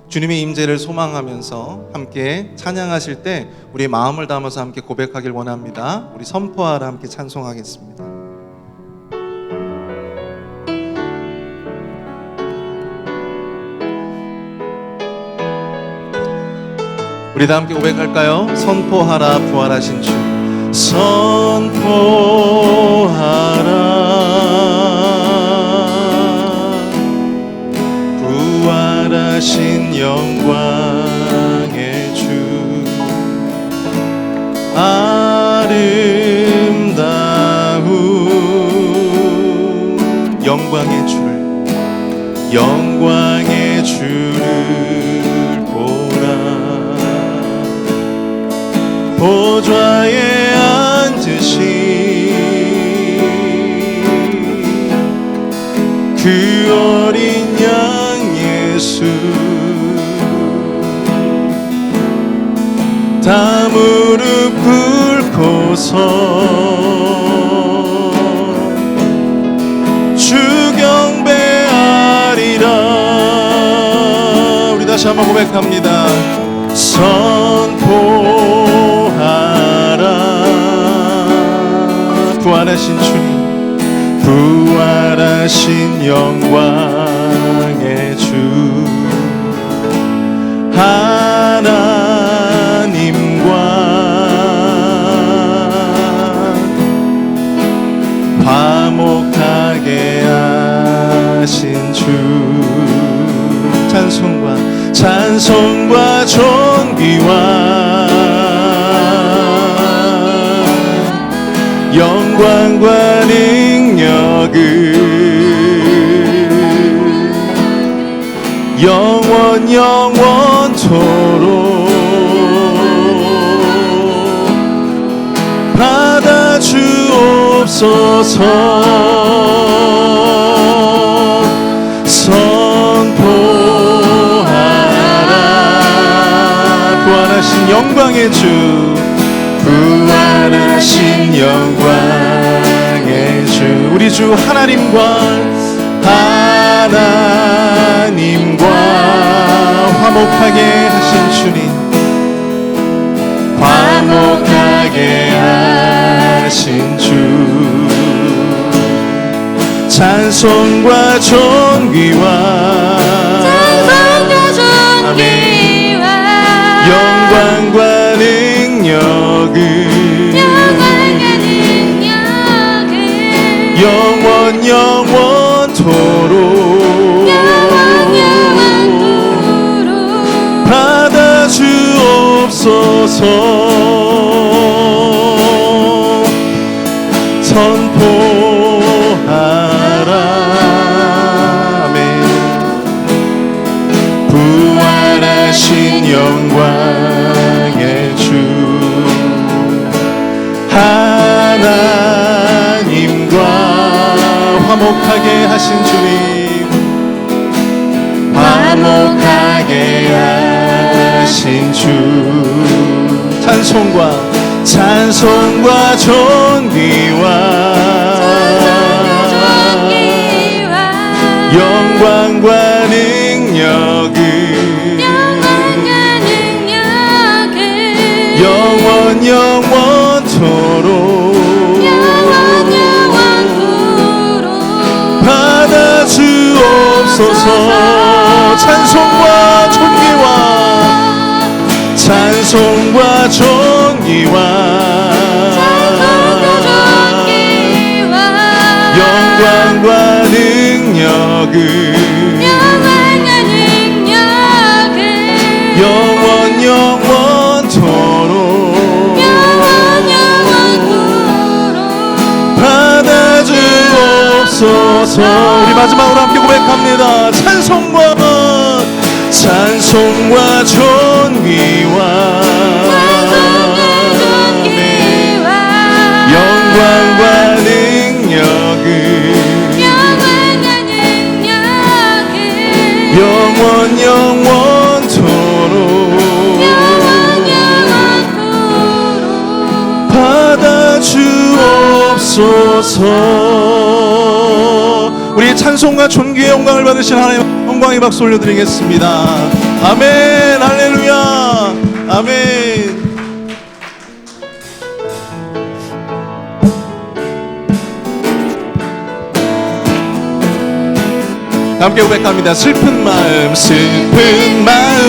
주님의 임재를 소망하면서 함께 찬양하실 때 우리의 마음을 담아서 함께 고백하길 원합니다. 우리 선포하라 함께 찬송하겠습니다. 우리 다 함께 고백할까요? 선포하라 부활하신 주. 선포하라 부활하신 영광의 주. 아름다운 영광의 주를, 영광의 주를 보라. 보좌에 앉으신 그 어린 양 예수, 다 무릎 꿇고서 주 경배하리라. 우리 다시 한번 고백합니다. 선포하라 부활하신 주님, 부활하신 영광의 주. 하나님과 화목하게 하신 주. 찬송과 존귀와 영광과 능력을 영원토록 받아주옵소서. 선포하라 부활하신 영광의 주, 부활하신 영광의 주. 우리 주 하나님과 화목하게 하신 주님, 화목하게 하신 주. 찬송과 존귀와 영광과 능력을 영원토록 받아주옵소서. 선포하라 아멘. 부활하신 영광의 주, 하나님과 화목하게 하신 주님, 화목하게 하신 주. 찬송과 존귀와 영광과 능력을 영원토록 받아주옵소서. 찬송과 존귀와 영광과 능력을 영원토록 받아주옵소서. 우리 마지막으로 함께 고백합니다. 찬송과 존귀와 영광과 능력을 영원토록 받아주옵소서. 우리 찬송과 존귀의 영광을 받으신 하나님 영광의 박수 올려드리겠습니다. 아멘. 할렐루야. 아멘. 함께 고백합니다. 슬픈 마음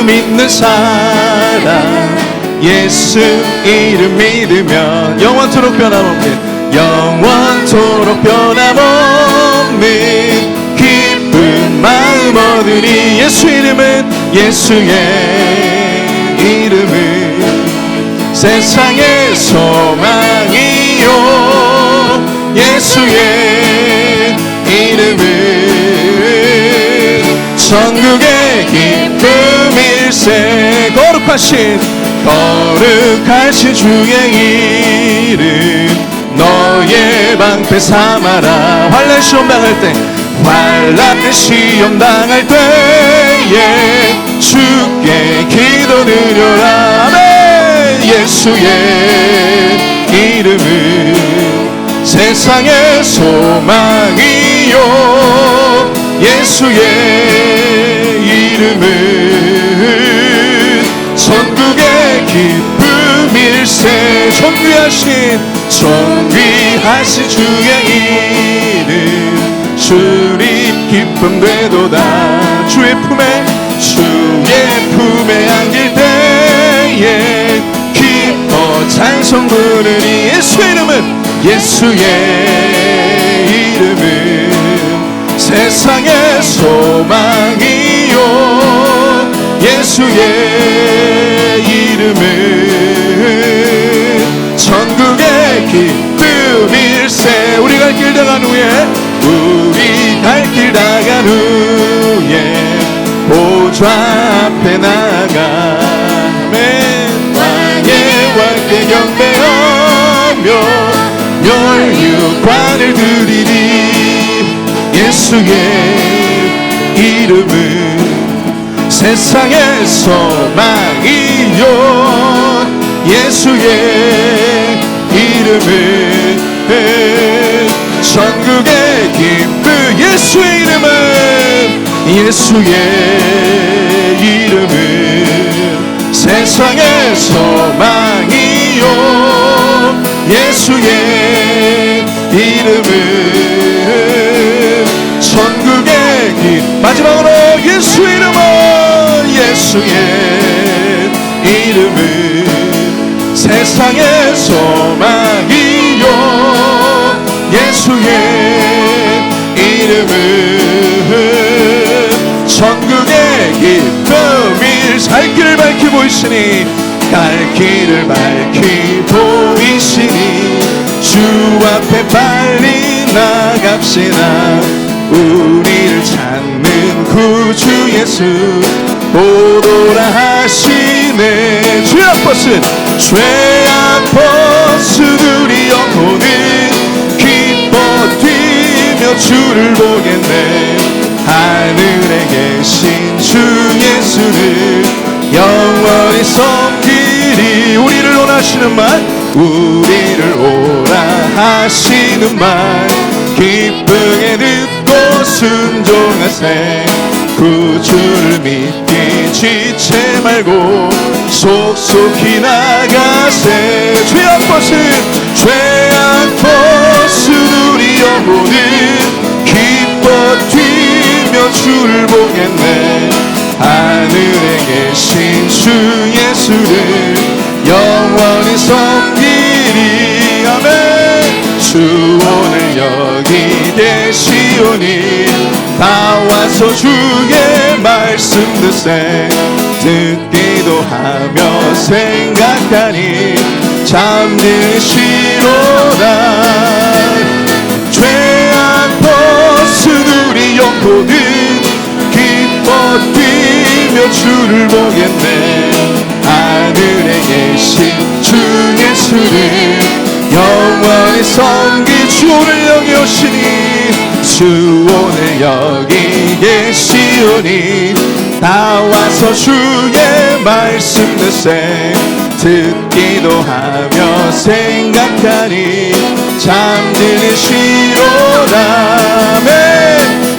있는 사람 예수 이름 믿으면 영원토록 변함없는 기쁜 마음 얻으리. 예수의 이름은 세상의 소망이요. 예수의 이름은 천국의 기쁨일세. 거룩하신 주의 이름 너의 방패 삼아라. 환난 시험 당할 때에 주께 기도 드려라. 아멘. 예수의 이름은 세상의 소망이요. 예수의 이름은 천국의 기쁨일세. 존귀하신 주의 이름 주리 기쁨 되도다. 주의 품에 안길 때에 기뻐 찬송 부르니. 예수의 이름은 세상의 소망이요. 예수의 이름은 천국의 기쁨일세. 우리 갈 길 다간 후에 보좌 앞에 나가 왕께 경배하며 멸류관을 드리리. 예수의 이름은 세상의 소망이요. 예수의 이름은 천국의 기쁨. 예수의 이름은 세상의 소망이요. 예수의 이름은 천국의 마지막으로 예수의 이름은 세상의 소망이요. 예수의 이름은 천국의 기쁨일. 갈 길을 밝히 보이시니 주 앞에 빨리 나갑시다. 우리를 찾는 구주 예수 오도라 하시네. 죄악 버스들이 영혼은 기뻐 뛰며 주를 보겠네. 하늘에 계신 주 예수를 영원히 섬기리. 우리를 오라 하시는 말 기쁘게 듣고 순종하세. 구주를 믿기 지체 말고 속속히 나가세. 죄악 버스들이 영혼은 기뻐 뛰며 주를 보겠네. 하늘에 계신 주 예수를 영원히 섬기리. 아멘. 주 오늘 여기 계시오니 다 와서 주의 말씀 듣기도 하며 생각하니 잠드시로다. 죄악 버스들이 영혼은 기뻐 뛰며 주를 보겠네. 하늘에 계신 주 예수를 영원히 섬기. 주 오늘 여기 오시니 주 오늘 여기 계시오니 다 와서 주의 말씀 듣기도 하며 생각하니 잠드시로다.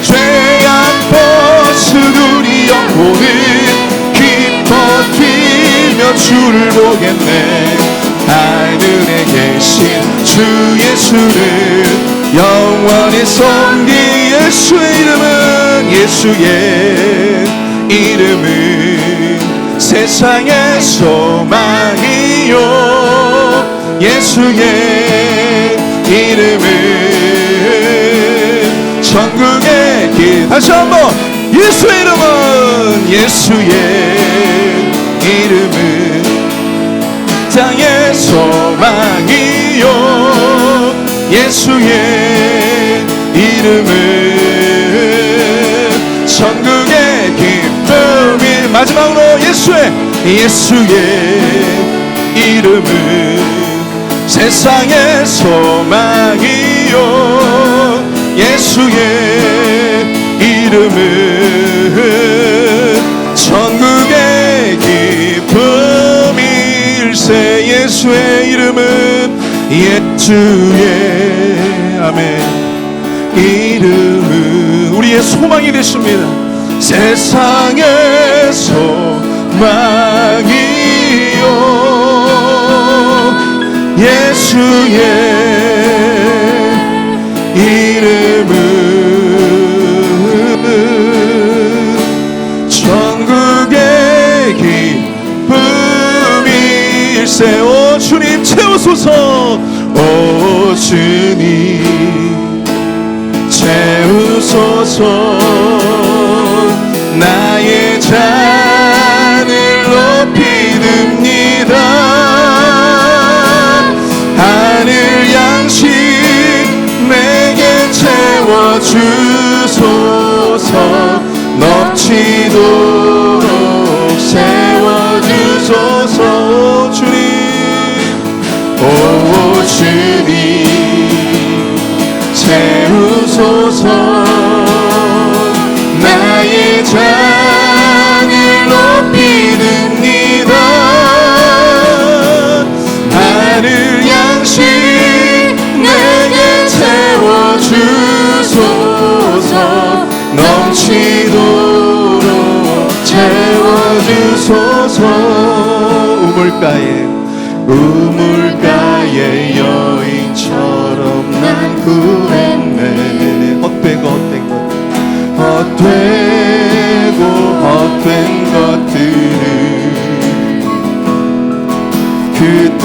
죄악 버스들이 영혼은 기뻐 주를 보겠네. 하늘에 계신 주 예수를 영원히 섬기. 예수의 이름은, 예수의 이름은 세상의 소망이요. 예수의 이름은 천국의 길. 다시 한번, 예수의 이름은, 예수의 이름은 땅의 소망이요. 예수의 이름은 천국의 기쁨이. 마지막으로 예수의 이름은 세상의 소망이요. 예수의 이름은 천국의 기쁨일세. 예수의 이름은, 예수의 아멘 이름은 우리의 소망이 되십니다. 세상의 소망이요. 예수의 이름은 천국의 기쁨일세. 오 주님 채우소서. 오 주님 채우소서. 나의 잔을 높이 듭니다. 하늘 양식 내게 채워주소서. 넘치도록 세워주소서. 오 주님 채우소서. 나의 잔을 높이 듭니다. 하늘 양식 내게 채워주소서. 넘치도록 채워주소서. 우물가의 여인처럼 난 구했네. 헛되고 헛된 것들을 그때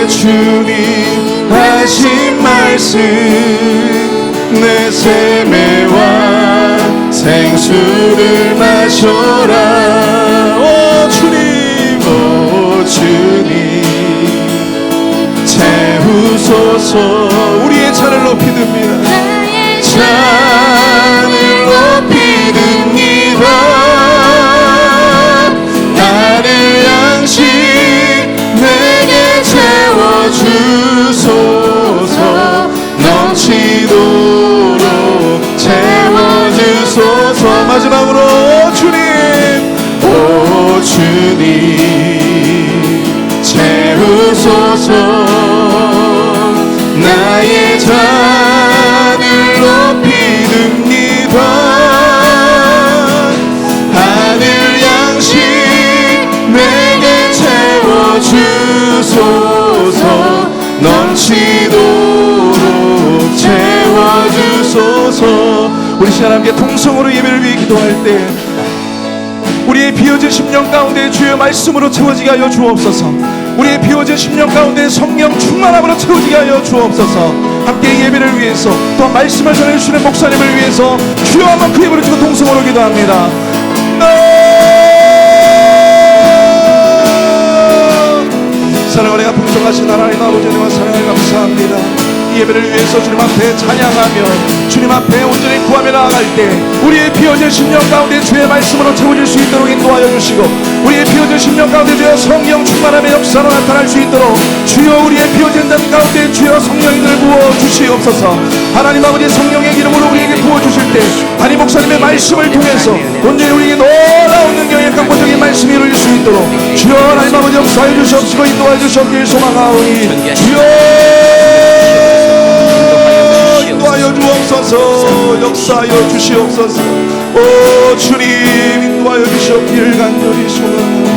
주님 하신 말씀 내 샘에와 생수를 마셔라. 오 주님 채우소서. 우리의 잔을 높이 듭니다. 잔을 높이 듭니다. 하늘 양식 내게 채워주소서. 넘치도록 채워주소서. 마지막으로 오 주님 채우소서. 나의 잔을 높이 듭니다. 하늘 양식 내게 채워주소서. 넘치도록 채워주소서. 우리 시간 함께 통성으로 예배를 위해 기도할 때 우리의 비워진 심령 가운데 주의 말씀으로 채워지게 하여 주옵소서. 우리의 비워진 심령 가운데 성령 충만함으로 채워지게 하여 주옵소서. 함께 예배를 위해서 또 말씀을 전해주시는 목사님을 위해서 주여 한번 크게 부르시고 통성으로 기도합니다. 사랑하는 풍성하신 하나님 아버지 은혜와 사랑을 감사합니다. 이 예배를 위해서 주님 앞에 찬양하며 주님 앞에 온전히 구하며 나아갈 때 우리의 비워진 심령 가운데 주의 말씀으로 채워질 수 있도록 인도하여 주시고 우리의 비워진 심령 가운데 주여 성령 충만함의 역사로 나타날 수 있도록 주여 우리의 비워진 단 가운데 주여 성령님을 부어주시옵소서. 하나님 아버지 성령의 기름으로 우리에게 부어주실 때 담임 목사님의 말씀을 통해서 온전히 우리에게 놀라운 능력의 강권적인 말씀이 이루어질 수 있도록 주여 하나님 아버지 역사해 주시옵시고 인도하여 주시옵길 소망하오니 주여 인도하여 주옵소서. 역사하여 주시옵소서. 오 주님 인도하여 주시옵길 간절히 소망하오니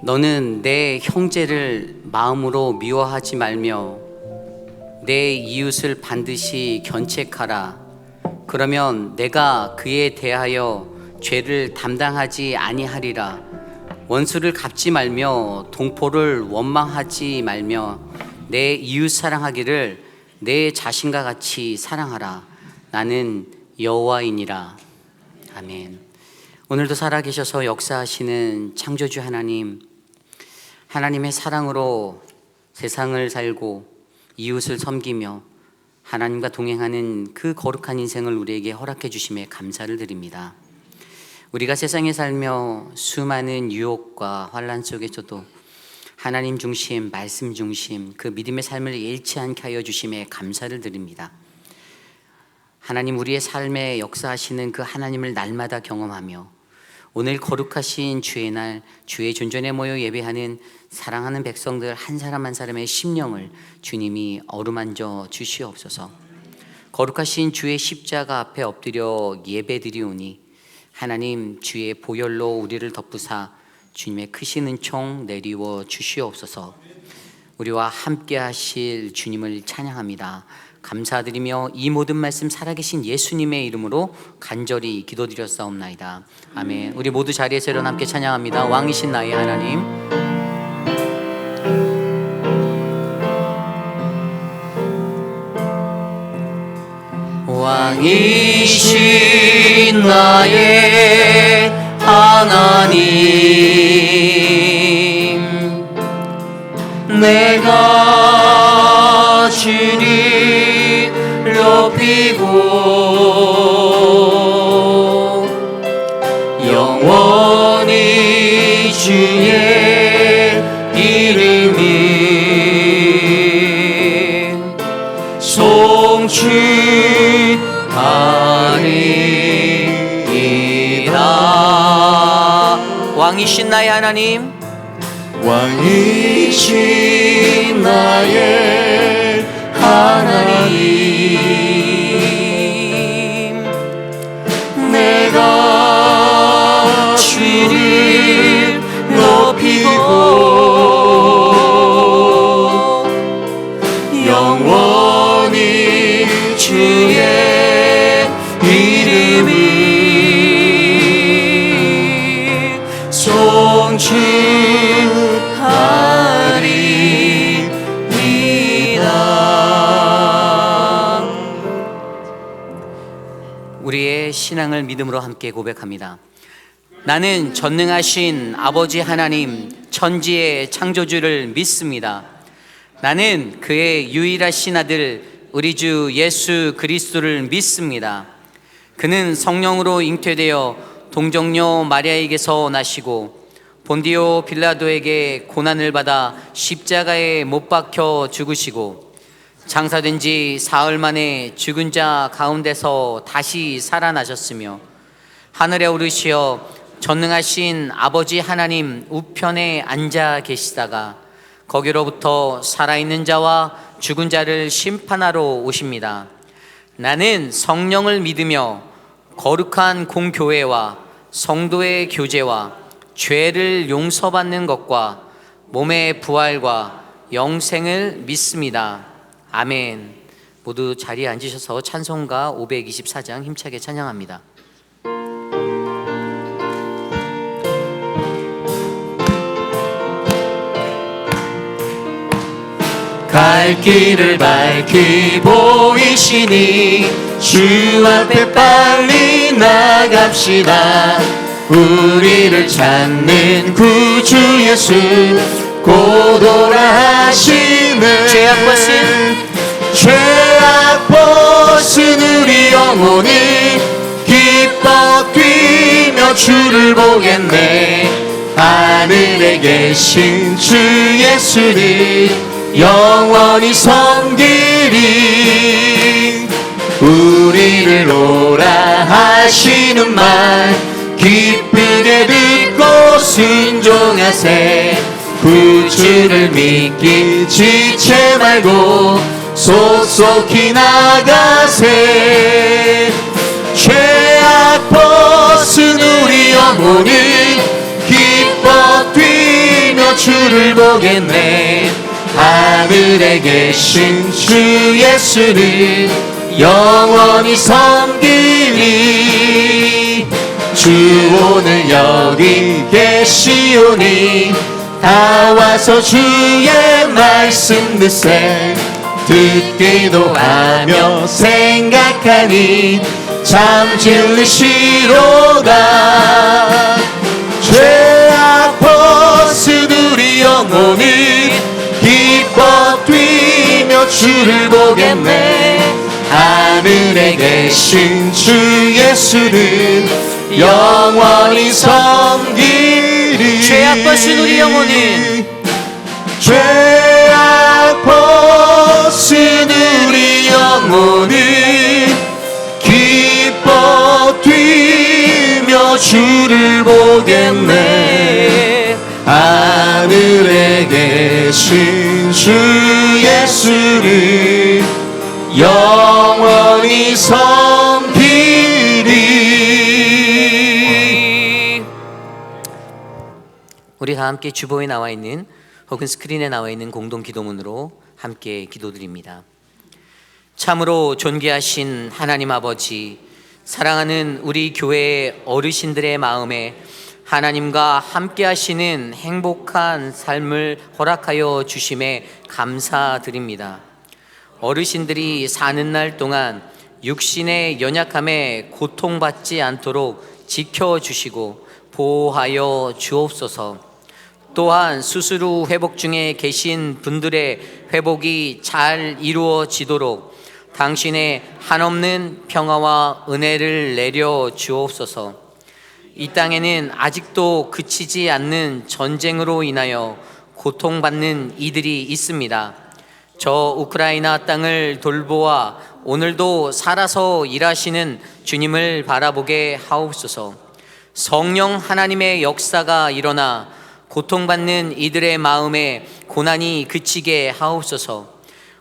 너는 내 형제를 마음으로 미워하지 말며 내 이웃을 반드시 견책하라. 그러면 내가 그에 대하여 죄를 담당하지 아니하리라. 원수를 갚지 말며 동포를 원망하지 말며 내 이웃 사랑하기를 내 자신과 같이 사랑하라. 나는 여호와이니라. 아멘. 오늘도 살아계셔서 역사하시는 창조주 하나님, 하나님의 사랑으로 세상을 살고 이웃을 섬기며 하나님과 동행하는 그 거룩한 인생을 우리에게 허락해 주심에 감사를 드립니다. 우리가 세상에 살며 수많은 유혹과 환난 속에서도 하나님 중심, 말씀 중심, 그 믿음의 삶을 잃지 않게 하여 주심에 감사를 드립니다. 하나님, 우리의 삶에 역사하시는 그 하나님을 날마다 경험하며 오늘 거룩하신 주의 날, 주의 존전에 모여 예배하는 사랑하는 백성들 한 사람 한 사람의 심령을 주님이 어루만져 주시옵소서. 거룩하신 주의 십자가 앞에 엎드려 예배드리오니 하나님, 주의 보혈로 우리를 덮으사 주님의 크신 은총 내리워 주시옵소서. 우리와 함께 하실 주님을 찬양합니다. 감사드리며 이 모든 말씀 살아계신 예수님의 이름으로 간절히 기도드렸사옵나이다. 아멘. 우리 모두 자리에서 일어나 함께 찬양합니다. 왕이신 나의 하나님. 왕이신 나의 하나님, 내가 주를 높이고 영원히 주의 이름을 송축하리이다. 왕이신 나의 하나님, 왕이신 나의 하나님, 내가 주를 높이고 영원히 주의 이름을 송축하리이다. 우리의 신앙을 믿음으로 함께 고백합니다. 나는 전능하신 아버지 하나님, 천지의 창조주를 믿습니다. 나는 그의 유일하신 아들 우리 주 예수 그리스도를 믿습니다. 그는 성령으로 잉태되어 동정녀 마리아에게서 나시고 본디오 빌라도에게 고난을 받아 십자가에 못 박혀 죽으시고 장사된 지 사흘 만에 죽은 자 가운데서 다시 살아나셨으며 하늘에 오르시어 전능하신 아버지 하나님 우편에 앉아 계시다가 거기로부터 살아있는 자와 죽은 자를 심판하러 오십니다. 나는 성령을 믿으며 거룩한 공교회와 성도의 교제와 죄를 용서받는 것과 몸의 부활과 영생을 믿습니다. 아멘. 모두 자리에 앉으셔서 찬송가 524장 힘차게 찬양합니다. 갈 길을 밝히 보이시니 주 앞에 빨리 나갑시다. 우리를 찾는 구주 예수 곧 오라 하시는 죄악 벗은 우리 영혼이 기뻐 뛰며 주를 보겠네. 하늘에 계신 주 예수를 영원히 섬기리. 우리를 오라 하시는 말 기쁘게 듣고 순종하세. 구주를 믿기 지체 말고 속속히 나가세. 죄악 벗은 우리 영혼이 기뻐 뛰며 주를 보겠네. 하늘에 계신 주 예수를 영원히 섬기리. 주 오늘 여기 계시오니 다 와서 주의 말씀 듣기도 하며 생각하니 참 진리시로다. 죄악 벗은 우리 영혼이 기뻐 뛰며 주를 보겠네. 하늘에 계신 주 예수를 영원히 섬기리. 죄악 벗은 우리 영혼이 죄악 벗은 우리 영혼이 기뻐 뛰며 주를 보겠네. 하늘에 계신 주 예수를 영원히 섬기리. 우리 다 함께 주보에 나와 있는 혹은 스크린에 나와 있는 공동 기도문으로 함께 기도드립니다. 참으로 존귀하신 하나님 아버지, 사랑하는 우리 교회의 어르신들의 마음에 하나님과 함께 하시는 행복한 삶을 허락하여 주심에 감사드립니다. 어르신들이 사는 날 동안 육신의 연약함에 고통받지 않도록 지켜주시고 보호하여 주옵소서. 또한 수술 후 회복 중에 계신 분들의 회복이 잘 이루어지도록 당신의 한없는 평화와 은혜를 내려 주옵소서. 이 땅에는 아직도 그치지 않는 전쟁으로 인하여 고통받는 이들이 있습니다. 저 우크라이나 땅을 돌보아 오늘도 살아서 일하시는 주님을 바라보게 하옵소서. 성령 하나님의 역사가 일어나 고통받는 이들의 마음에 고난이 그치게 하옵소서.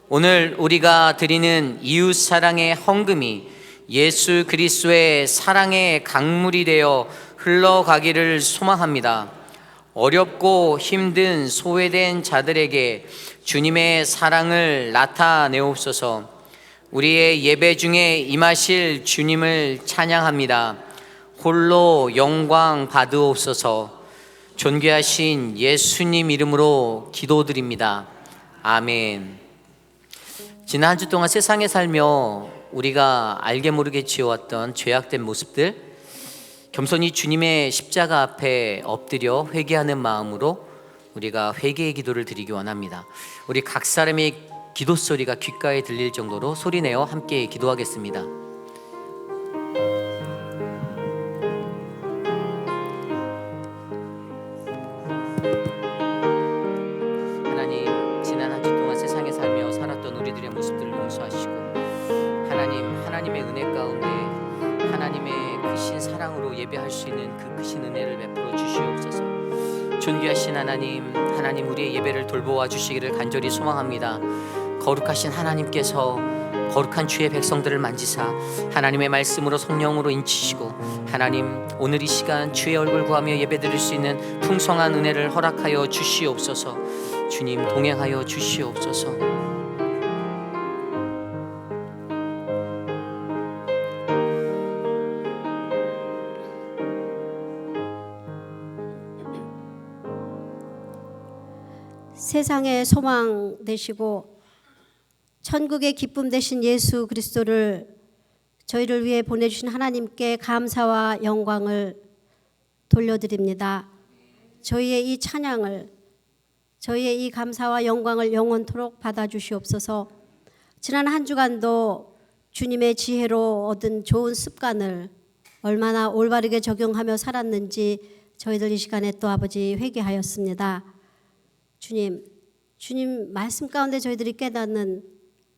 오늘 우리가 드리는 이웃 사랑의 헌금이 예수 그리스도의 사랑의 강물이 되어 흘러가기를 소망합니다. 어렵고 힘든 소외된 자들에게 주님의 사랑을 나타내옵소서. 우리의 예배 중에 임하실 주님을 찬양합니다. 홀로 영광 받으옵소서. 존귀하신 예수님 이름으로 기도드립니다. 아멘. 지난 한 주 동안 세상에 살며 우리가 알게 모르게 지어왔던 죄악된 모습들, 겸손히 주님의 십자가 앞에 엎드려 회개하는 마음으로 우리가 회개의 기도를 드리기 원합니다. 우리 각 사람의 기도 소리가 귓가에 들릴 정도로 소리내어 함께 기도하겠습니다. 하나님, 지난 한 주 동안 세상에 살며 살았던 우리들의 모습들을 용서하시고 하나님의 은혜 가운데 하나님의 크신 사랑으로 예배할 수 있는 그 크신 은혜를 베풀어 주시옵소서. 존귀하신 하나님 우리의 예배를 돌보아 주시기를 간절히 소망합니다. 거룩하신 하나님께서 거룩한 주의 백성들을 만지사 하나님의 말씀으로 성령으로 인치시고 하나님, 오늘 이 시간 주의 얼굴 구하며 예배드릴 수 있는 풍성한 은혜를 허락하여 주시옵소서. 주님, 동행하여 주시옵소서. 세상의 소망 되시고 천국의 기쁨 되신 예수 그리스도를 저희를 위해 보내주신 하나님께 감사와 영광을 돌려드립니다. 저희의 이 찬양을, 저희의 이 감사와 영광을 영원토록 받아주시옵소서. 지난 한 주간도 주님의 지혜로 얻은 좋은 습관을 얼마나 올바르게 적용하며 살았는지 저희들 이 시간에 또 아버지 회개하였습니다. 주님 말씀 가운데 저희들이 깨닫는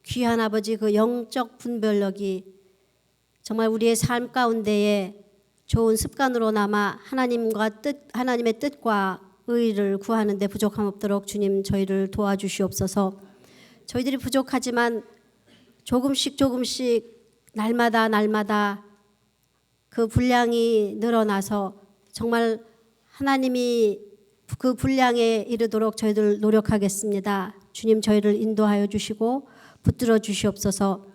귀한 아버지 그 영적 분별력이 정말 우리의 삶 가운데에 좋은 습관으로 남아 하나님의 뜻과 의를 구하는 데 부족함 없도록 주님 저희를 도와주시옵소서. 저희들이 부족하지만 조금씩 날마다 그 분량이 늘어나서 정말 하나님이 그 분량에 이르도록 저희들 노력하겠습니다. 주님 저희를 인도하여 주시고 붙들어 주시옵소서.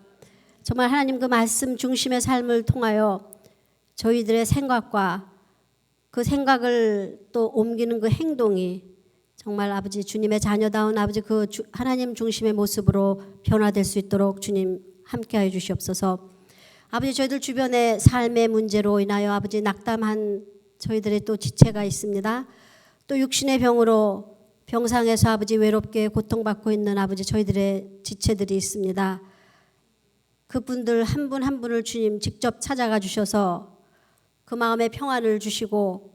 정말 하나님 그 말씀 중심의 삶을 통하여 저희들의 생각과 그 생각을 또 옮기는 그 행동이 정말 아버지 주님의 자녀다운 아버지 그 하나님 중심의 모습으로 변화될 수 있도록 주님 함께하여 주시옵소서. 아버지 저희들 주변의 삶의 문제로 인하여 아버지 낙담한 저희들의 또 지체가 있습니다. 또 육신의 병으로 병상에서 아버지 외롭게 고통받고 있는 아버지 저희들의 지체들이 있습니다. 그분들 한 분 한 분을 주님 직접 찾아가 주셔서 그 마음의 평안을 주시고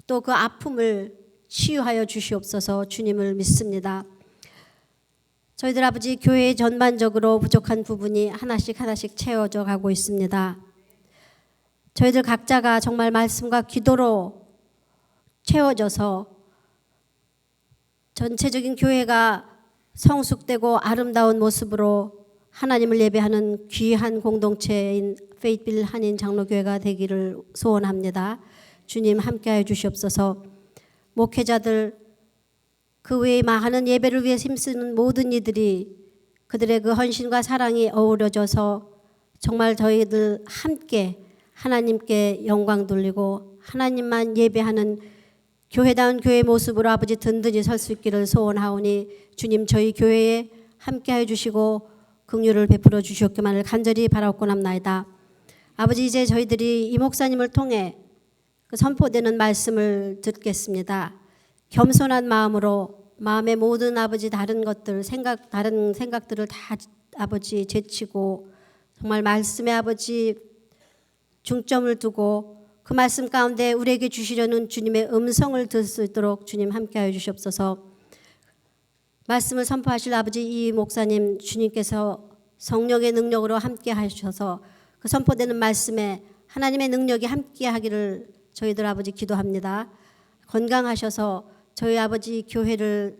또 그 아픔을 치유하여 주시옵소서. 주님을 믿습니다. 저희들 아버지 교회 전반적으로 부족한 부분이 하나씩 하나씩 채워져 가고 있습니다. 저희들 각자가 정말 말씀과 기도로 채워져서 전체적인 교회가 성숙되고 아름다운 모습으로 하나님을 예배하는 귀한 공동체인 페이스빌 한인 장로교회가 되기를 소원합니다. 주님 함께하여 주시옵소서. 목회자들 그 외에 많은 예배를 위해 힘쓰는 모든 이들이 그들의 그 헌신과 사랑이 어우러져서 정말 저희들 함께 하나님께 영광 돌리고 하나님만 예배하는 교회다운 교회 모습으로 아버지 든든히 설 수 있기를 소원하오니 주님 저희 교회에 함께하여 주시고 긍휼을 베풀어 주시옵기만을 간절히 바라옵고남나이다. 아버지 이제 저희들이 이 목사님을 통해 그 선포되는 말씀을 듣겠습니다. 겸손한 마음으로 마음의 모든 아버지 다른 것들 다른 생각들을 다 아버지 제치고 정말 말씀에 아버지 중점을 두고 그 말씀 가운데 우리에게 주시려는 주님의 음성을 들을 수 있도록 주님 함께하여 주시옵소서. 말씀을 선포하실 아버지 이 목사님 주님께서 성령의 능력으로 함께 하셔서 그 선포되는 말씀에 하나님의 능력이 함께하기를 저희들 아버지 기도합니다. 건강하셔서 저희 아버지 교회를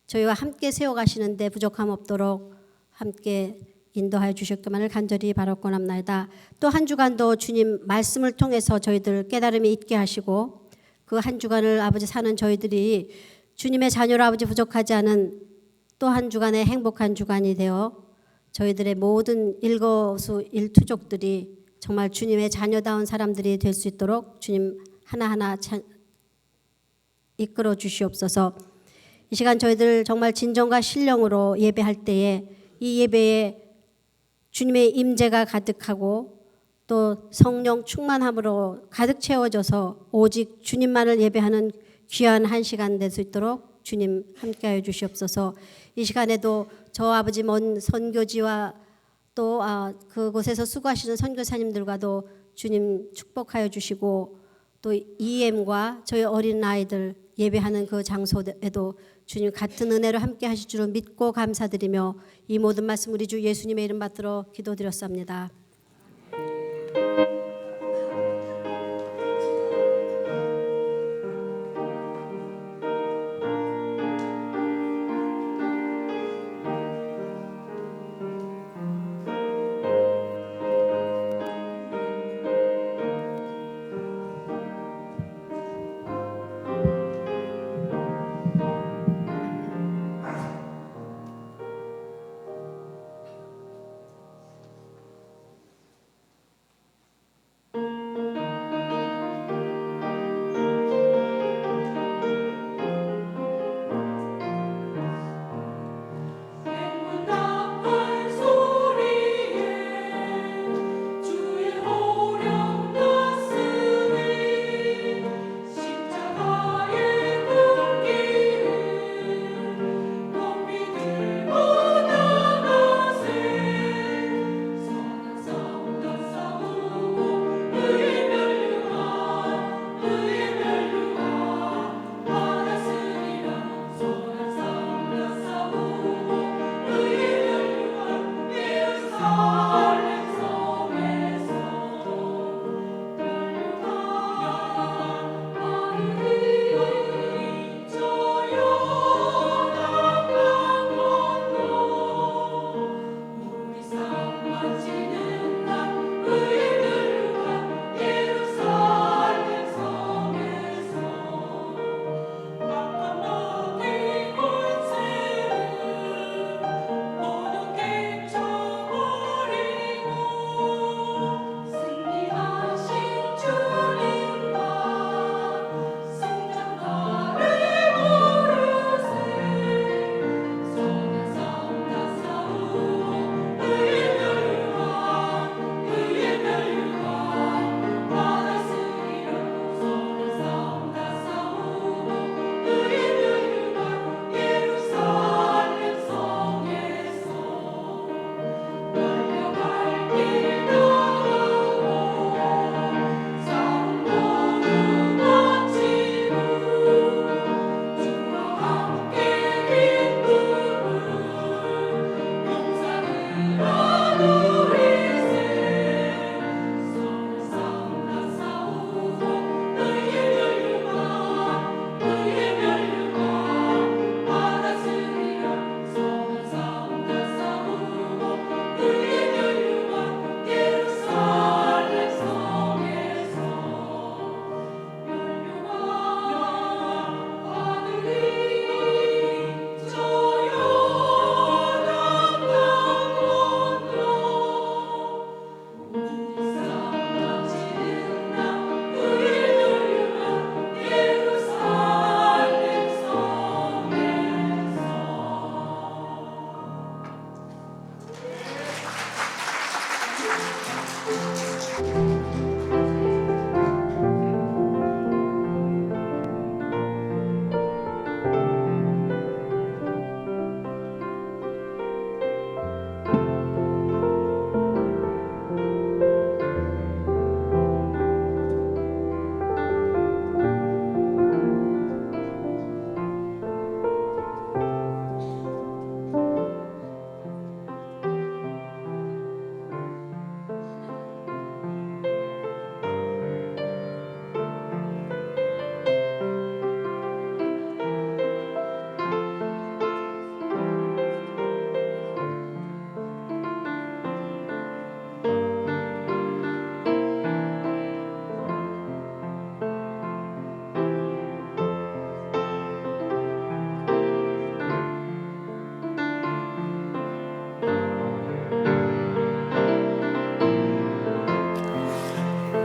저희와 함께 세워가시는데 부족함 없도록 함께 인도하여 주셨기만을 간절히 바라옵고남나이다. 또 한 주간도 주님 말씀을 통해서 저희들 깨달음이 있게 하시고 그 한 주간을 아버지 사는 저희들이 주님의 자녀로 아버지 부족하지 않은 또 한 주간의 행복한 주간이 되어 저희들의 모든 일거수일투족들이 정말 주님의 자녀다운 사람들이 될 수 있도록 주님 하나하나 이끌어 주시옵소서. 이 시간 저희들 정말 진정과 신령으로 예배할 때에 이 예배에 주님의 임재가 가득하고 또 성령 충만함으로 가득 채워져서 오직 주님만을 예배하는 귀한 한 시간 될 수 있도록 주님 함께하여 주시옵소서. 이 시간에도 저 아버지 먼 선교지와 또 그곳에서 수고하시는 선교사님들과도 주님 축복하여 주시고 또 EM과 저희 어린 아이들 예배하는 그 장소에도 주님 같은 은혜로 함께 하실 줄을 믿고 감사드리며 이 모든 말씀 우리 주 예수님의 이름 받들어 기도드렸습니다.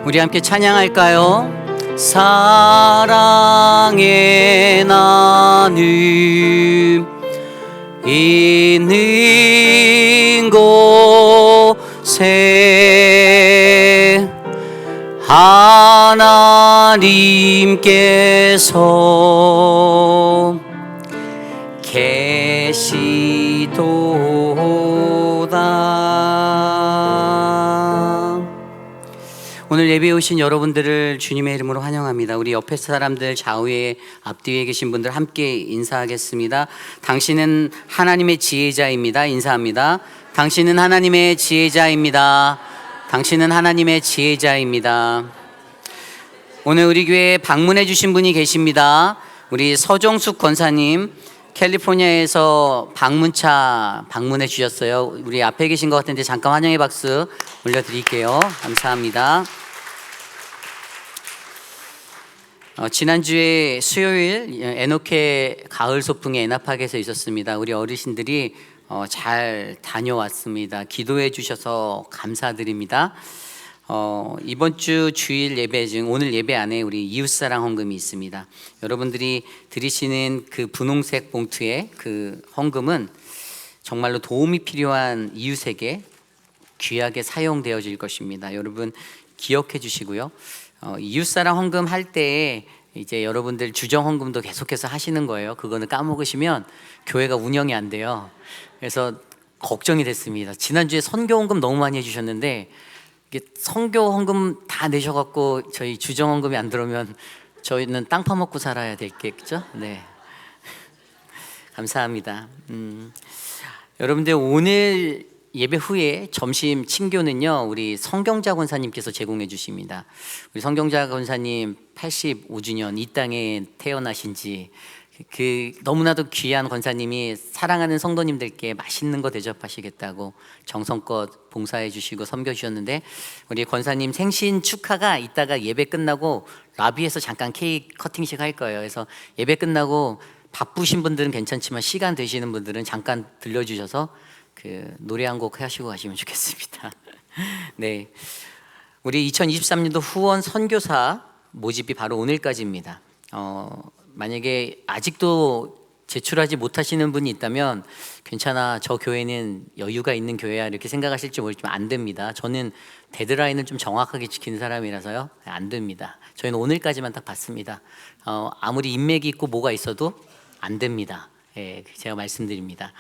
우리 함께 찬양할까요? 사랑의 나눔 있는 곳에 하나님께서 계시도다. 오늘 예배에 오신 여러분들을 주님의 이름으로 환영합니다. 우리 옆에 사람들 좌우에 앞뒤에 계신 분들 함께 인사하겠습니다. 당신은 하나님의 지혜자입니다. 인사합니다. 당신은 하나님의 지혜자입니다. 당신은 하나님의 지혜자입니다. 오늘 우리 교회에 방문해 주신 분이 계십니다. 우리 서정숙 권사님 캘리포니아에서 방문차 방문해 주셨어요. 우리 앞에 계신 것 같은데 잠깐 환영의 박수 올려드릴게요. 감사합니다. 지난주에 수요일 에노케 가을 소풍에 에나팍에서 있었습니다. 우리 어르신들이 잘 다녀왔습니다. 기도해 주셔서 감사드립니다. 이번 주 주일 예배 중 오늘 예배 안에 우리 이웃사랑 헌금이 있습니다. 여러분들이 드리시는 그 분홍색 봉투에 그 헌금은 정말로 도움이 필요한 이웃에게 귀하게 사용되어질 것입니다. 여러분 기억해 주시고요. 이웃사랑 헌금 할 때에 이제 여러분들 주정 헌금도 계속해서 하시는 거예요. 그거는 까먹으시면 교회가 운영이 안 돼요. 그래서 걱정이 됐습니다. 지난주에 선교 헌금 너무 많이 해주셨는데 이게 선교 헌금 다 내셔갖고 저희 주정 헌금이 안 들어오면 저희는 땅 파먹고 살아야 되겠죠? 네, 감사합니다. 여러분들 오늘 예배 후에 점심 친교는요 우리 성경자 권사님께서 제공해 주십니다. 우리 성경자 권사님 85주년 이 땅에 태어나신 지 너무나도 귀한 권사님이 사랑하는 성도님들께 맛있는 거 대접하시겠다고 정성껏 봉사해 주시고 섬겨 주셨는데 우리 권사님 생신 축하가 이따가 예배 끝나고 라비에서 잠깐 케이크 커팅식 할 거예요. 그래서 예배 끝나고 바쁘신 분들은 괜찮지만 시간 되시는 분들은 잠깐 들려주셔서 그 노래 한 곡 하시고 가시면 좋겠습니다. 네, 우리 2023년도 후원 선교사 모집이 바로 오늘까지입니다. 만약에 아직도 제출하지 못하시는 분이 있다면 괜찮아, 저 교회는 여유가 있는 교회야 이렇게 생각하실지 모르지만 안 됩니다. 저는 데드라인을 좀 정확하게 지키는 사람이라서요 안 됩니다. 저희는 오늘까지만 딱 받습니다. 아무리 인맥이 있고 뭐가 있어도 안 됩니다. 예, 제가 말씀드립니다.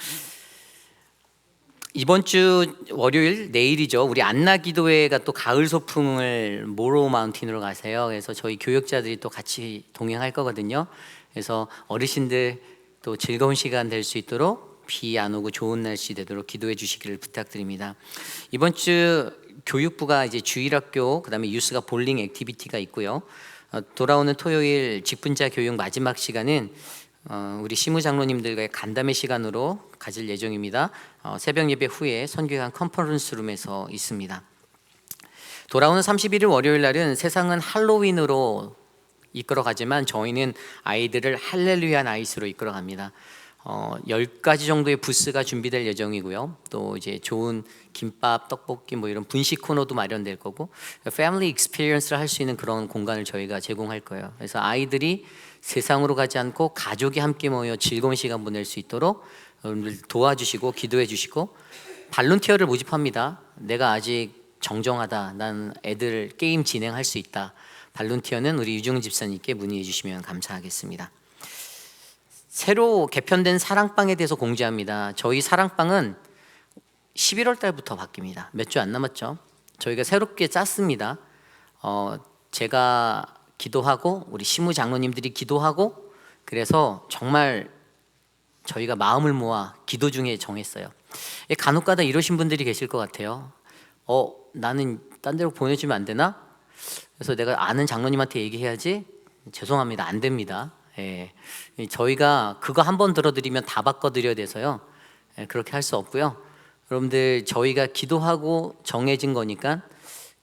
이번 주 월요일 내일이죠. 우리 안나기도회가 또 가을 소풍을 모로 마운틴으로 가세요. 그래서 저희 교역자들이 또 같이 동행할 거거든요. 그래서 어르신들 또 즐거운 시간 될 수 있도록 비 안 오고 좋은 날씨 되도록 기도해 주시기를 부탁드립니다. 이번 주 교육부가 이제 주일학교 그다음에 유스가 볼링 액티비티가 있고요. 돌아오는 토요일 직분자 교육 마지막 시간은 우리 시무 장로님들과의 간담회 시간으로 가질 예정입니다. 새벽 예배 후에 선교회관 컨퍼런스룸에서 있습니다. 돌아오는 31일 월요일 날은 세상은 할로윈으로 이끌어가지만 저희는 아이들을 할렐루야 나잇으로 이끌어갑니다. 10가지 정도의 부스가 준비될 예정이고요. 또 이제 좋은 김밥, 떡볶이 뭐 이런 분식 코너도 마련될 거고 패밀리 익스피리언스를 할 수 있는 그런 공간을 저희가 제공할 거예요. 그래서 아이들이 세상으로 가지 않고 가족이 함께 모여 즐거운 시간 보낼 수 있도록 여러분들 도와주시고 기도해 주시고 발론티어를 모집합니다. 내가 아직 정정하다, 난 애들 게임 진행할 수 있다. 발론티어는 우리 유중 집사님께 문의해 주시면 감사하겠습니다. 새로 개편된 사랑방에 대해서 공지합니다. 저희 사랑방은 11월 달부터 바뀝니다. 몇 주 안 남았죠. 저희가 새롭게 짰습니다. 제가 기도하고 우리 시무 장로님들이 기도하고 그래서 정말 저희가 마음을 모아 기도 중에 정했어요. 간혹가다 이러신 분들이 계실 것 같아요. 나는 딴 데로 보내주면 안 되나? 그래서 내가 아는 장로님한테 얘기해야지. 죄송합니다, 안 됩니다. 예. 저희가 그거 한번 들어드리면 다 바꿔드려야 돼서요. 그렇게 할 수 없고요. 여러분들 저희가 기도하고 정해진 거니까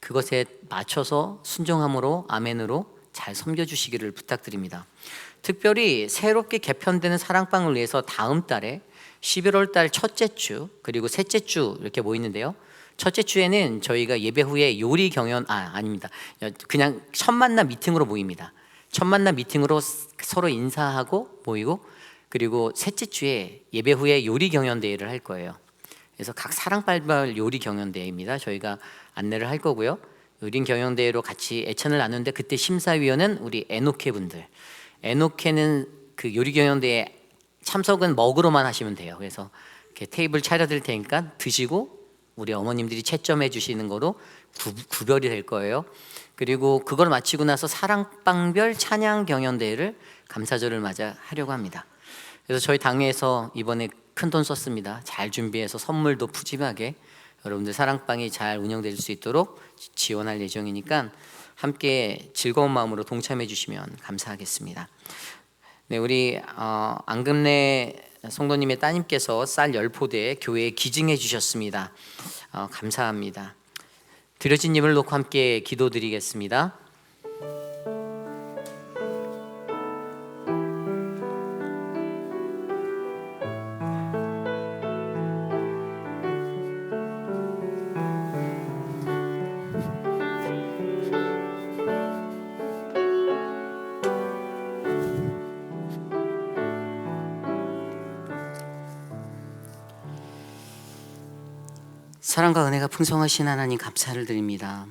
그것에 맞춰서 순종함으로 아멘으로 잘 섬겨주시기를 부탁드립니다. 특별히 새롭게 개편되는 사랑방을 위해서 다음 달에 11월 달 첫째 주 그리고 셋째 주 이렇게 모이는데요. 첫째 주에는 저희가 예배 후에 요리 경연 아닙니다. 그냥 첫 만남 미팅으로 모입니다. 첫 만남 미팅으로 서로 인사하고 모이고, 그리고 셋째 주에 예배 후에 요리 경연 대회를 할 거예요. 그래서 각 사랑발발 요리 경연 대회입니다. 저희가 안내를 할 거고요. 요리 경연 대회로 같이 애찬을 나누는데, 그때 심사위원은 우리 에노케 분들. 에노케는 그 요리 경연 대회 참석은 먹으로만 하시면 돼요. 그래서 이렇게 테이블 차려드릴 테니까 드시고 우리 어머님들이 채점해 주시는 거로 구별이 될 거예요. 그리고 그걸 마치고 나서 사랑방별 찬양 경연대회를 감사절을 맞아 하려고 합니다. 그래서 저희 당회에서 이번에 큰 돈 썼습니다. 잘 준비해서 선물도 푸짐하게 여러분들 사랑방이 잘 운영될 수 있도록 지원할 예정이니까 함께 즐거운 마음으로 동참해 주시면 감사하겠습니다. 네, 우리 안금래 성도님의 따님께서 쌀 10포대 교회에 기증해 주셨습니다. 감사합니다. 드려진 입을 놓고 함께 기도드리겠습니다. 사랑과 은혜가 풍성하신 하나님 감사를 드립니다.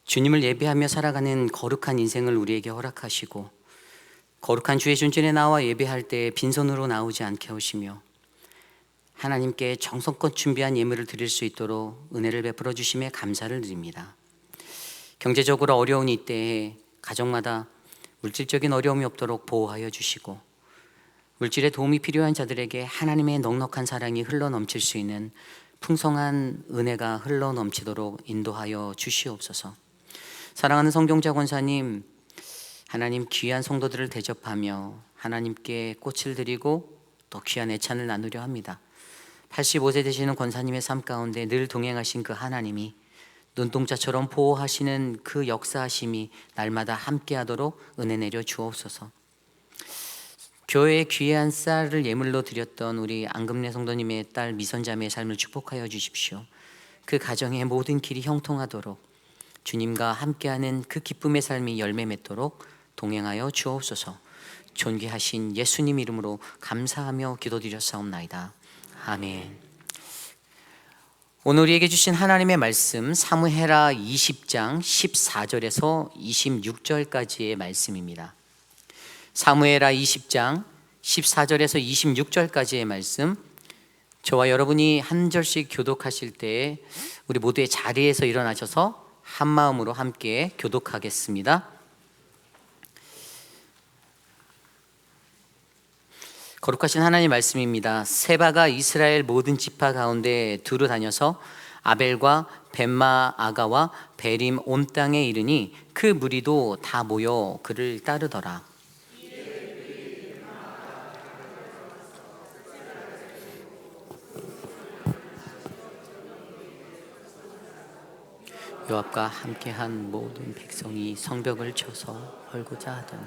주님을 예배하며 살아가는 거룩한 인생을 우리에게 허락하시고, 거룩한 주의 존전에 나와 예배할 때 빈손으로 나오지 않게 하시며 하나님께 정성껏 준비한 예물을 드릴 수 있도록 은혜를 베풀어 주심에 감사를 드립니다. 경제적으로 어려운 이때에 가정마다 물질적인 어려움이 없도록 보호하여 주시고, 물질에 도움이 필요한 자들에게 하나님의 넉넉한 사랑이 흘러넘칠 수 있는 풍성한 은혜가 흘러넘치도록 인도하여 주시옵소서. 사랑하는 성경자 권사님, 하나님 귀한 성도들을 대접하며 하나님께 꽃을 드리고 또 귀한 애찬을 나누려 합니다. 85세 되시는 권사님의 삶 가운데 늘 동행하신 그 하나님이 눈동자처럼 보호하시는 그 역사하심이 날마다 함께하도록 은혜 내려 주옵소서. 교회에 귀한 쌀을 예물로 드렸던 우리 안금래 성도님의 딸 미선자매의 삶을 축복하여 주십시오. 그 가정의 모든 길이 형통하도록 주님과 함께하는 그 기쁨의 삶이 열매 맺도록 동행하여 주옵소서. 존귀하신 예수님 이름으로 감사하며 기도드렸사옵나이다. 아멘. 오늘 우리에게 주신 하나님의 말씀 사무엘하 20장 14절에서 26절까지의 말씀입니다. 사무엘하 20장 14절에서 26절까지의 말씀, 저와 여러분이 한 절씩 교독하실 때에 우리 모두의 자리에서 일어나셔서 한 마음으로 함께 교독하겠습니다. 거룩하신 하나님 말씀입니다. 세바가 이스라엘 모든 지파 가운데 두루 다녀서 아벨과 벤마 아가와 베림 온 땅에 이르니 그 무리도 다 모여 그를 따르더라. 요압과 함께한 모든 백성이 성벽을 쳐서 헐고자 하더니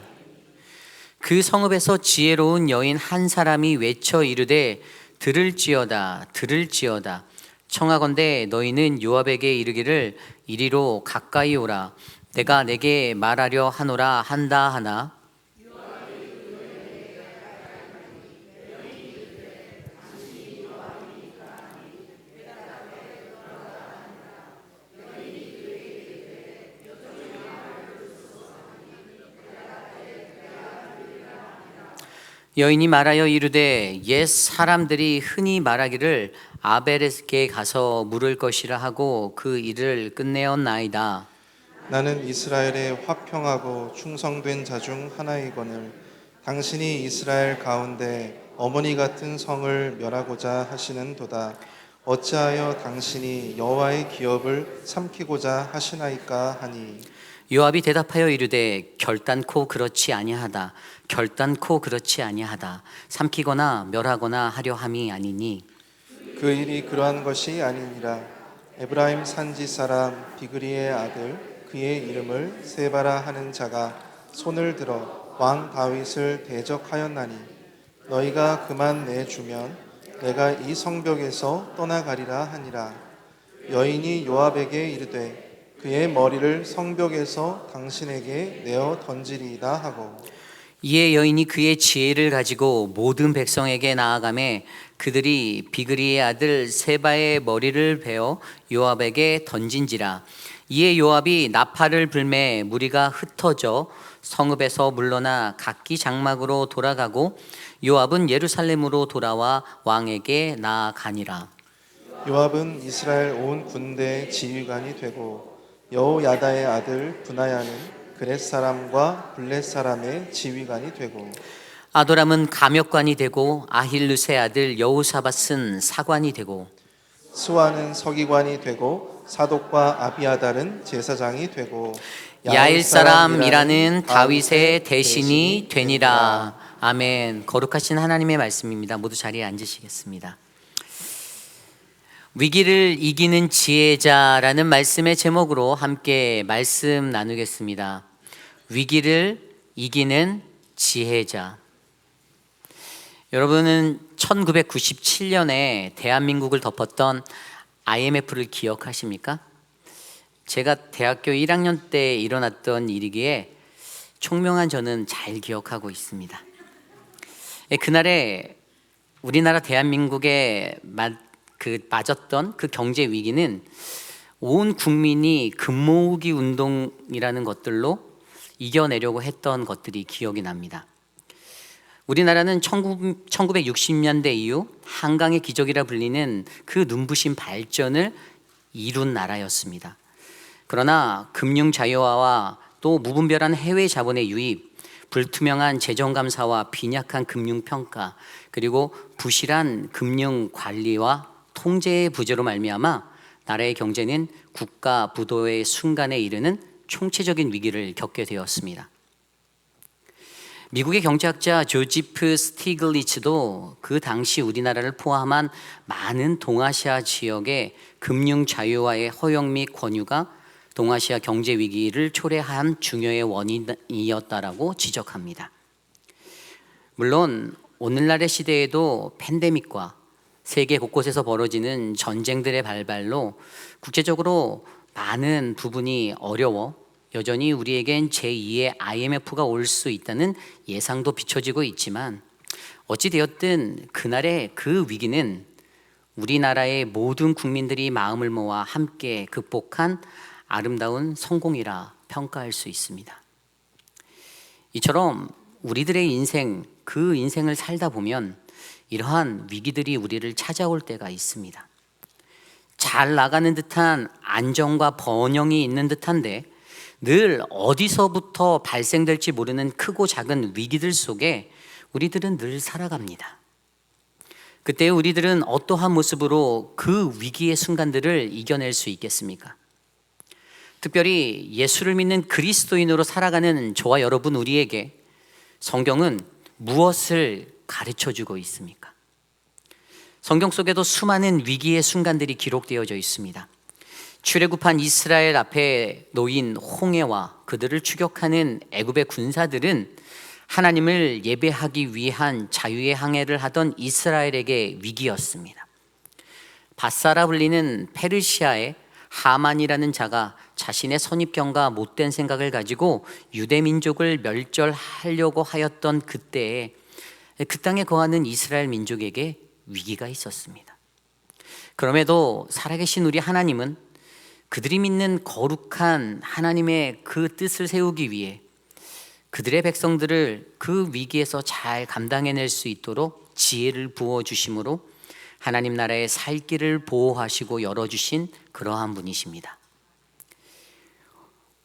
그 성읍에서 지혜로운 여인 한 사람이 외쳐 이르되 들을지어다 들을지어다 청하건대 너희는 요압에게 이르기를 이리로 가까이 오라 내가 내게 말하려 하노라 한다 하나 여인이 말하여 이르되 옛 사람들이 흔히 말하기를 아벨에게 가서 물을 것이라 하고 그 일을 끝내었나이다. 나는 이스라엘의 화평하고 충성된 자 중 하나이거늘 당신이 이스라엘 가운데 어머니 같은 성을 멸하고자 하시는도다. 어찌하여 당신이 여호와의 기업을 삼키고자 하시나이까 하니 요압이 대답하여 이르되 결단코 그렇지 아니하다. 결단코 그렇지 아니하다. 삼키거나 멸하거나 하려 함이 아니니 그 일이 그러한 것이 아니니라. 에브라임 산지 사람 비그리의 아들 그의 이름을 세바라 하는 자가 손을 들어 왕 다윗을 대적하였나니 너희가 그만 내주면 내가 이 성벽에서 떠나가리라 하니라. 여인이 요압에게 이르되 그의 머리를 성벽에서 당신에게 내어 던지리이다 하고 이에 여인이 그의 지혜를 가지고 모든 백성에게 나아가매 그들이 비그리의 아들 세바의 머리를 베어 요압에게 던진지라. 이에 요압이 나팔을 불매 무리가 흩어져 성읍에서 물러나 각기 장막으로 돌아가고 요압은 예루살렘으로 돌아와 왕에게 나아가니라. 요압은 이스라엘 온 군대의 지휘관이 되고 여호야다의 아들 분하야는 그렛 사람과 블렛 사람의 지휘관이 되고 아도람은 감역관이 되고 아힐루의 아들 여호사밧은 사관이 되고 수아는 서기관이 되고 사독과 아비아달은 제사장이 되고 야일 사람이라는 다윗의 대신이 되니라. 아멘. 거룩하신 하나님의 말씀입니다. 모두 자리에 앉으시겠습니다. 위기를 이기는 지혜자라는 말씀의 제목으로 함께 말씀 나누겠습니다. 위기를 이기는 지혜자. 여러분은 1997년에 대한민국을 덮었던 IMF를 기억하십니까? 제가 대학교 1학년 때 일어났던 일이기에 총명한 저는 잘 기억하고 있습니다. 그날에 우리나라 대한민국에 맞았던 그 경제 위기는 온 국민이 금모으기 운동이라는 것들로 이겨내려고 했던 것들이 기억이 납니다. 우리나라는 1960년대 이후 한강의 기적이라 불리는 그 눈부신 발전을 이룬 나라였습니다. 그러나 금융 자유화와 또 무분별한 해외 자본의 유입, 불투명한 재정 감사와 빈약한 금융 평가, 그리고 부실한 금융 관리와 통제의 부재로 말미암아 나라의 경제는 국가 부도의 순간에 이르는 총체적인 위기를 겪게 되었습니다. 미국의 경제학자 조지프 스티글리츠도 그 당시 우리나라를 포함한 많은 동아시아 지역의 금융 자유화의 허용 및 권유가 동아시아 경제 위기를 초래한 중요의 원인이었다라고 지적합니다. 물론 오늘날의 시대에도 팬데믹과 세계 곳곳에서 벌어지는 전쟁들의 발발로 국제적으로 많은 부분이 어려워 여전히 우리에겐 제2의 IMF가 올 수 있다는 예상도 비춰지고 있지만 어찌되었든 그날의 그 위기는 우리나라의 모든 국민들이 마음을 모아 함께 극복한 아름다운 성공이라 평가할 수 있습니다. 이처럼 우리들의 인생, 그 인생을 살다 보면 이러한 위기들이 우리를 찾아올 때가 있습니다. 잘 나가는 듯한 안정과 번영이 있는 듯한데 늘 어디서부터 발생될지 모르는 크고 작은 위기들 속에 우리들은 늘 살아갑니다. 그때 우리들은 어떠한 모습으로 그 위기의 순간들을 이겨낼 수 있겠습니까? 특별히 예수를 믿는 그리스도인으로 살아가는 저와 여러분 우리에게 성경은 무엇을 가르쳐주고 있습니까? 성경 속에도 수많은 위기의 순간들이 기록되어져 있습니다. 출애굽한 이스라엘 앞에 놓인 홍해와 그들을 추격하는 애굽의 군사들은 하나님을 예배하기 위한 자유의 항해를 하던 이스라엘에게 위기였습니다. 바사라 불리는 페르시아의 하만이라는 자가 자신의 선입견과 못된 생각을 가지고 유대 민족을 멸절하려고 하였던 그때에 그 땅에 거하는 이스라엘 민족에게 위기가 있었습니다. 그럼에도 살아계신 우리 하나님은 그들이 믿는 거룩한 하나님의 그 뜻을 세우기 위해 그들의 백성들을 그 위기에서 잘 감당해낼 수 있도록 지혜를 부어주심으로 하나님 나라의 살 길을 보호하시고 열어주신 그러한 분이십니다.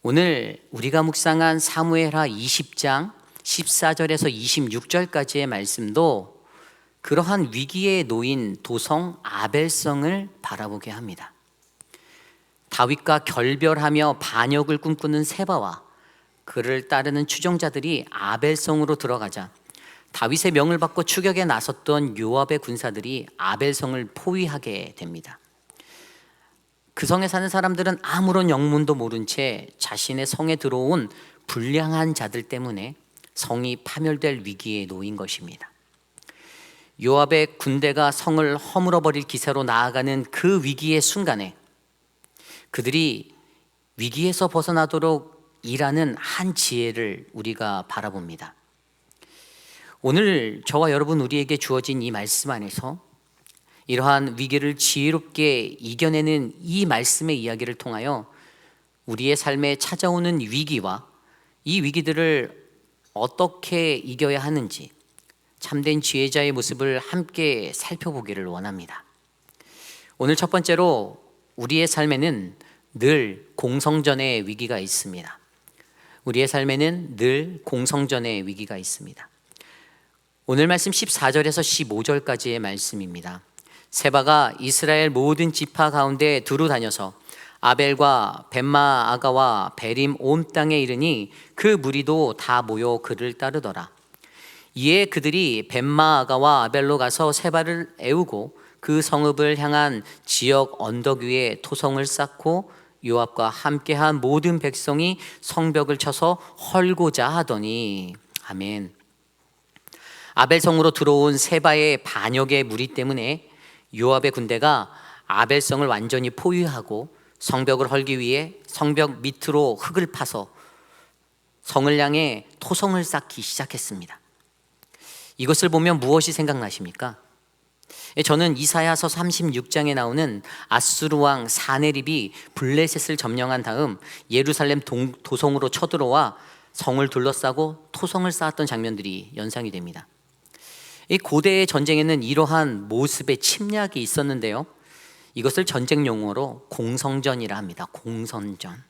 오늘 우리가 묵상한 사무엘하 20장 14절에서 26절까지의 말씀도 그러한 위기에 놓인 도성 아벨성을 바라보게 합니다. 다윗과 결별하며 반역을 꿈꾸는 세바와 그를 따르는 추종자들이 아벨성으로 들어가자 다윗의 명을 받고 추격에 나섰던 요압의 군사들이 아벨성을 포위하게 됩니다. 그 성에 사는 사람들은 아무런 영문도 모른 채 자신의 성에 들어온 불량한 자들 때문에 성이 파멸될 위기에 놓인 것입니다. 요압의 군대가 성을 허물어 버릴 기세로 나아가는 그 위기의 순간에 그들이 위기에서 벗어나도록 일하는 한 지혜를 우리가 바라봅니다. 오늘 저와 여러분 우리에게 주어진 이 말씀 안에서 이러한 위기를 지혜롭게 이겨내는 이 말씀의 이야기를 통하여 우리의 삶에 찾아오는 위기와 이 위기들을 어떻게 이겨야 하는지 참된 지혜자의 모습을 함께 살펴보기를 원합니다. 오늘 첫 번째로 우리의 삶에는 늘 공성전의 위기가 있습니다. 우리의 삶에는 늘 공성전의 위기가 있습니다. 오늘 말씀 14절에서 15절까지의 말씀입니다. 세바가 이스라엘 모든 지파 가운데 두루 다녀서 아벨과 벳마아가와 베림 온 땅에 이르니 그 무리도 다 모여 그를 따르더라. 이에 그들이 벳마아가와 아벨로 가서 세바를 애우고 그 성읍을 향한 지역 언덕 위에 토성을 쌓고 요압과 함께한 모든 백성이 성벽을 쳐서 헐고자 하더니 아멘. 아벨성으로 들어온 세바의 반역의 무리 때문에 요압의 군대가 아벨성을 완전히 포위하고 성벽을 헐기 위해 성벽 밑으로 흙을 파서 성을 향해 토성을 쌓기 시작했습니다. 이것을 보면 무엇이 생각나십니까? 저는 이사야서 36장에 나오는 아수르 왕 사네립이 블레셋을 점령한 다음 예루살렘 도성으로 쳐들어와 성을 둘러싸고 토성을 쌓았던 장면들이 연상이 됩니다. 이 고대의 전쟁에는 이러한 모습의 침략이 있었는데요, 이것을 전쟁 용어로 공성전이라 합니다. 공성전.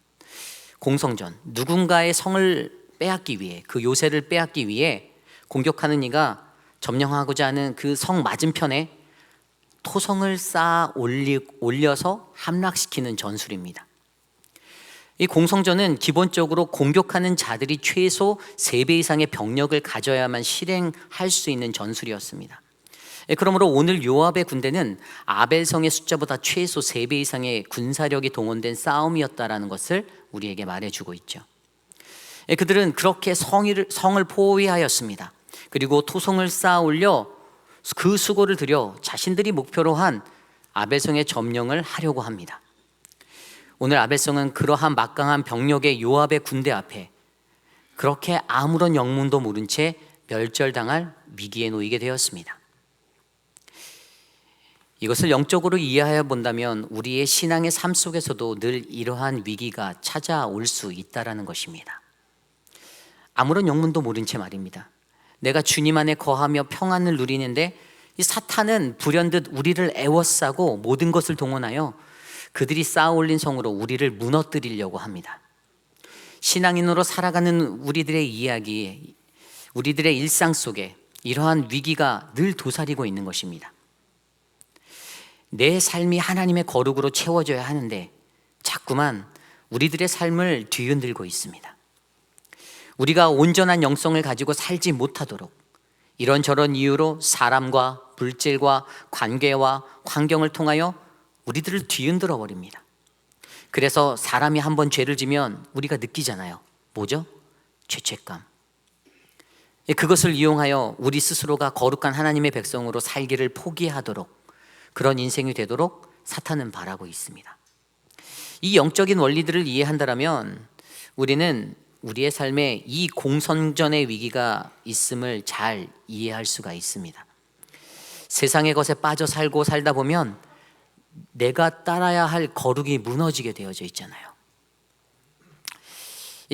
누군가의 성을 빼앗기 위해, 그 요새를 빼앗기 위해 공격하는 이가 점령하고자 하는 그 성 맞은편에 토성을 쌓아 올려서 함락시키는 전술입니다. 이 공성전은 기본적으로 공격하는 자들이 최소 3배 이상의 병력을 가져야만 실행할 수 있는 전술이었습니다. 그러므로 오늘 요압의 군대는 아벨성의 숫자보다 최소 3배 이상의 군사력이 동원된 싸움이었다라는 것을 우리에게 말해주고 있죠. 그들은 그렇게 성을 포위하였습니다. 그리고 토성을 쌓아 올려 그 수고를 들여 자신들이 목표로 한 아벨성의 점령을 하려고 합니다. 오늘 아벨성은 그러한 막강한 병력의 요압의 군대 앞에 그렇게 아무런 영문도 모른 채 멸절당할 위기에 놓이게 되었습니다. 이것을 영적으로 이해하여 본다면 우리의 신앙의 삶 속에서도 늘 이러한 위기가 찾아올 수 있다는 것입니다. 아무런 영문도 모른 채 말입니다. 내가 주님 안에 거하며 평안을 누리는데 이 사탄은 불현듯 우리를 애워싸고 모든 것을 동원하여 그들이 쌓아올린 성으로 우리를 무너뜨리려고 합니다. 신앙인으로 살아가는 우리들의 이야기, 우리들의 일상 속에 이러한 위기가 늘 도사리고 있는 것입니다. 내 삶이 하나님의 거룩으로 채워져야 하는데 자꾸만 우리들의 삶을 뒤흔들고 있습니다. 우리가 온전한 영성을 가지고 살지 못하도록 이런저런 이유로 사람과 물질과 관계와 환경을 통하여 우리들을 뒤흔들어 버립니다. 그래서 사람이 한번 죄를 지면 우리가 느끼잖아요. 뭐죠? 죄책감. 그것을 이용하여 우리 스스로가 거룩한 하나님의 백성으로 살기를 포기하도록, 그런 인생이 되도록 사탄은 바라고 있습니다. 이 영적인 원리들을 이해한다면 우리는 우리의 삶에 이 공성전의 위기가 있음을 잘 이해할 수가 있습니다. 세상의 것에 빠져 살다 보면 내가 따라야 할 거룩이 무너지게 되어져 있잖아요.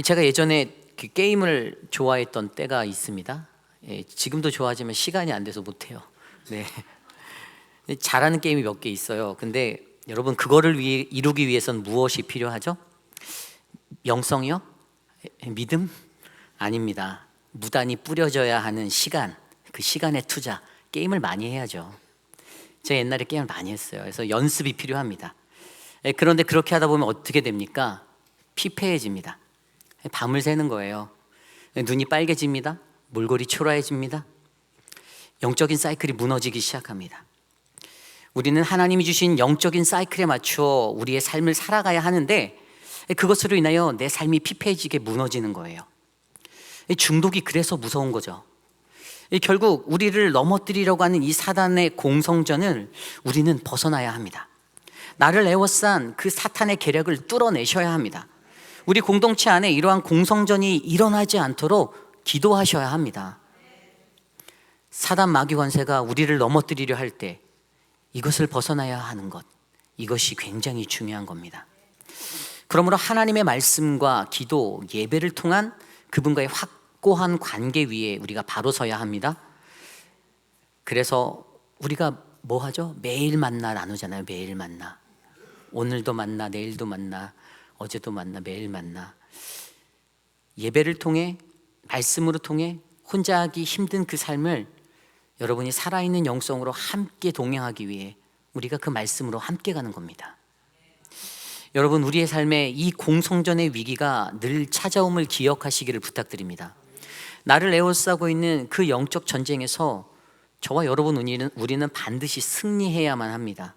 제가 예전에 그 게임을 좋아했던 때가 있습니다. 지금도 좋아하지만 시간이 안 돼서 못해요. 네. 잘하는 게임이 몇 개 있어요. 근데 여러분, 그거를 이루기 위해서는 무엇이 필요하죠? 영성이요? 믿음? 아닙니다. 무단히 뿌려져야 하는 시간, 그 시간의 투자, 게임을 많이 해야죠. 제가 옛날에 게임을 많이 했어요. 그래서 연습이 필요합니다. 그런데 그렇게 하다 보면 어떻게 됩니까? 피폐해집니다. 밤을 새는 거예요. 눈이 빨개집니다. 몰골이 초라해집니다. 영적인 사이클이 무너지기 시작합니다. 우리는 하나님이 주신 영적인 사이클에 맞추어 우리의 삶을 살아가야 하는데 그것으로 인하여 내 삶이 피폐해지게 무너지는 거예요. 중독이 그래서 무서운 거죠. 결국 우리를 넘어뜨리려고 하는 이 사단의 공성전을 우리는 벗어나야 합니다. 나를 에워싼 그 사탄의 계략을 뚫어내셔야 합니다. 우리 공동체 안에 이러한 공성전이 일어나지 않도록 기도하셔야 합니다. 사단 마귀 권세가 우리를 넘어뜨리려 할 때 이것을 벗어나야 하는 것, 이것이 굉장히 중요한 겁니다. 그러므로 하나님의 말씀과 기도, 예배를 통한 그분과의 확고한 관계 위에 우리가 바로 서야 합니다. 그래서 우리가 뭐 하죠? 매일 만나 나누잖아요. 매일 만나. 오늘도 만나, 내일도 만나, 어제도 만나, 매일 만나. 예배를 통해, 말씀으로 통해 혼자 하기 힘든 그 삶을 여러분이 살아있는 영성으로 함께 동행하기 위해 우리가 그 말씀으로 함께 가는 겁니다. 여러분, 우리의 삶에 이 공성전의 위기가 늘 찾아옴을 기억하시기를 부탁드립니다. 나를 에워싸고 있는 그 영적 전쟁에서 저와 여러분 우리는 반드시 승리해야만 합니다.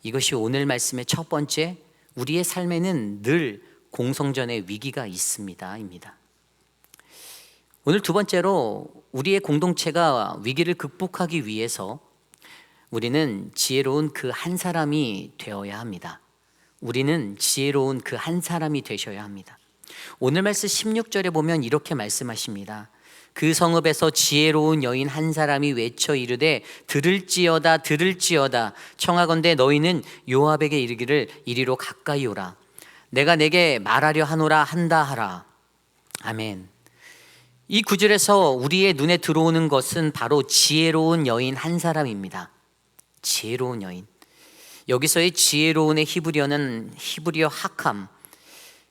이것이 오늘 말씀의 첫 번째, 우리의 삶에는 늘 공성전의 위기가 있습니다 입니다. 오늘 두 번째로, 우리의 공동체가 위기를 극복하기 위해서 우리는 지혜로운 그 한 사람이 되어야 합니다. 우리는 지혜로운 그 한 사람이 되셔야 합니다. 오늘 말씀 16절에 보면 이렇게 말씀하십니다. 그 성읍에서 지혜로운 여인 한 사람이 외쳐 이르되 들을지어다 들을지어다 청하건대 너희는 요압에게 이르기를 이리로 가까이 오라. 내가 내게 말하려 하노라 한다 하라. 아멘. 이 구절에서 우리의 눈에 들어오는 것은 바로 지혜로운 여인 한 사람입니다. 지혜로운 여인. 여기서의 지혜로운의 히브리어 하캄,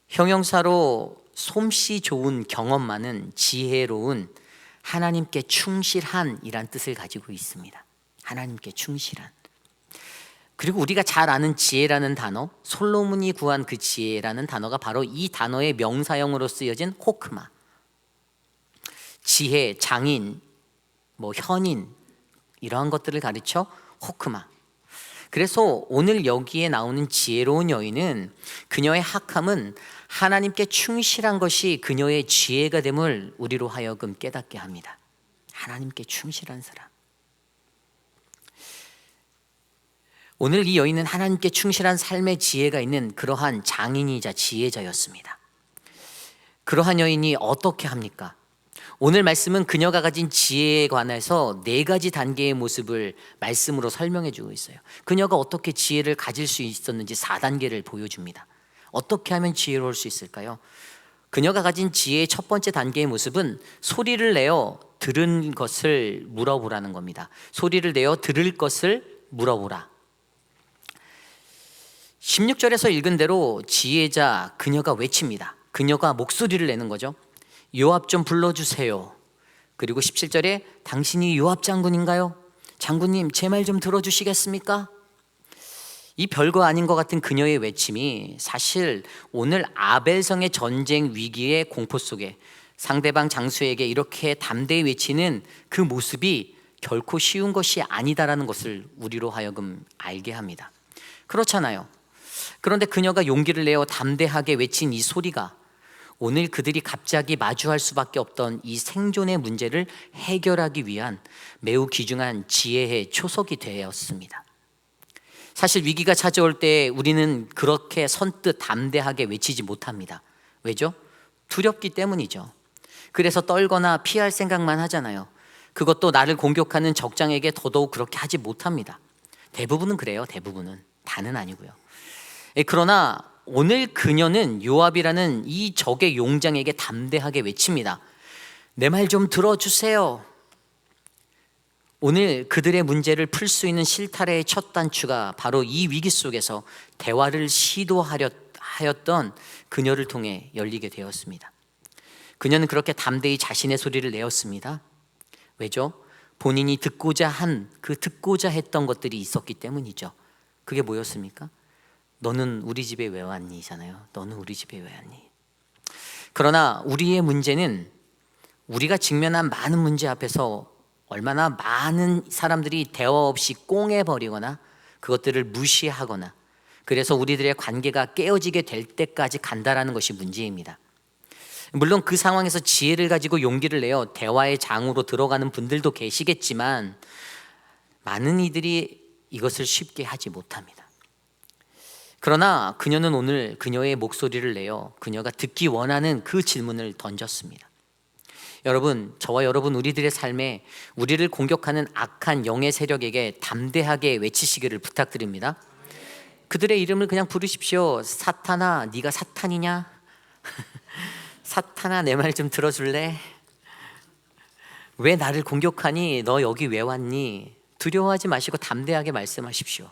형용사로 솜씨 좋은 경험 많은 지혜로운, 하나님께 충실한이란 뜻을 가지고 있습니다. 하나님께 충실한. 그리고 우리가 잘 아는 지혜라는 단어, 솔로몬이 구한 그 지혜라는 단어가 바로 이 단어의 명사형으로 쓰여진 호크마. 지혜, 장인, 현인 이러한 것들을 가르쳐 호크마. 그래서 오늘 여기에 나오는 지혜로운 여인은, 그녀의 하캄은 하나님께 충실한 것이 그녀의 지혜가 됨을 우리로 하여금 깨닫게 합니다. 하나님께 충실한 사람. 오늘 이 여인은 하나님께 충실한 삶의 지혜가 있는 그러한 장인이자 지혜자였습니다. 그러한 여인이 어떻게 합니까? 오늘 말씀은 그녀가 가진 지혜에 관해서 4가지 단계의 모습을 말씀으로 설명해 주고 있어요. 그녀가 어떻게 지혜를 가질 수 있었는지 4단계를 보여줍니다. 어떻게 하면 지혜로울 수 있을까요? 그녀가 가진 지혜의 첫 번째 단계의 모습은 소리를 내어 들은 것을 물어보라는 겁니다. 소리를 내어 들을 것을 물어보라. 16절에서 읽은 대로 지혜자 그녀가 외칩니다. 그녀가 목소리를 내는 거죠. 요압 좀 불러주세요. 그리고 17절에 당신이 요압 장군인가요? 장군님, 제 말 좀 들어주시겠습니까? 이 별거 아닌 것 같은 그녀의 외침이 사실 오늘 아벨성의 전쟁 위기의 공포 속에 상대방 장수에게 이렇게 담대히 외치는 그 모습이 결코 쉬운 것이 아니다라는 것을 우리로 하여금 알게 합니다. 그렇잖아요. 그런데 그녀가 용기를 내어 담대하게 외친 이 소리가 오늘 그들이 갑자기 마주할 수밖에 없던 이 생존의 문제를 해결하기 위한 매우 귀중한 지혜의 초석이 되었습니다. 사실 위기가 찾아올 때 우리는 그렇게 선뜻 담대하게 외치지 못합니다. 왜죠? 두렵기 때문이죠. 그래서 떨거나 피할 생각만 하잖아요. 그것도 나를 공격하는 적장에게 더더욱 그렇게 하지 못합니다. 대부분은 그래요. 대부분은. 다는 아니고요. 그러나 오늘 그녀는 요압이라는 이 적의 용장에게 담대하게 외칩니다. 내 말 좀 들어주세요. 오늘 그들의 문제를 풀 수 있는 실타래의 첫 단추가 바로 이 위기 속에서 대화를 시도하였던 그녀를 통해 열리게 되었습니다. 그녀는 그렇게 담대히 자신의 소리를 내었습니다. 왜죠? 본인이 듣고자 했던 것들이 있었기 때문이죠. 그게 뭐였습니까? 너는 우리 집에 왜 왔니?잖아요. 너는 우리 집에 왜 왔니? 그러나 우리의 문제는 우리가 직면한 많은 문제 앞에서 얼마나 많은 사람들이 대화 없이 꽁해버리거나 그것들을 무시하거나 그래서 우리들의 관계가 깨어지게 될 때까지 간다라는 것이 문제입니다. 물론 그 상황에서 지혜를 가지고 용기를 내어 대화의 장으로 들어가는 분들도 계시겠지만 많은 이들이 이것을 쉽게 하지 못합니다. 그러나 그녀는 오늘 그녀의 목소리를 내어 그녀가 듣기 원하는 그 질문을 던졌습니다. 여러분, 저와 여러분 우리들의 삶에 우리를 공격하는 악한 영의 세력에게 담대하게 외치시기를 부탁드립니다. 그들의 이름을 그냥 부르십시오. 사탄아, 네가 사탄이냐? 사탄아, 내 말 좀 들어줄래? 왜 나를 공격하니? 너 여기 왜 왔니? 두려워하지 마시고 담대하게 말씀하십시오.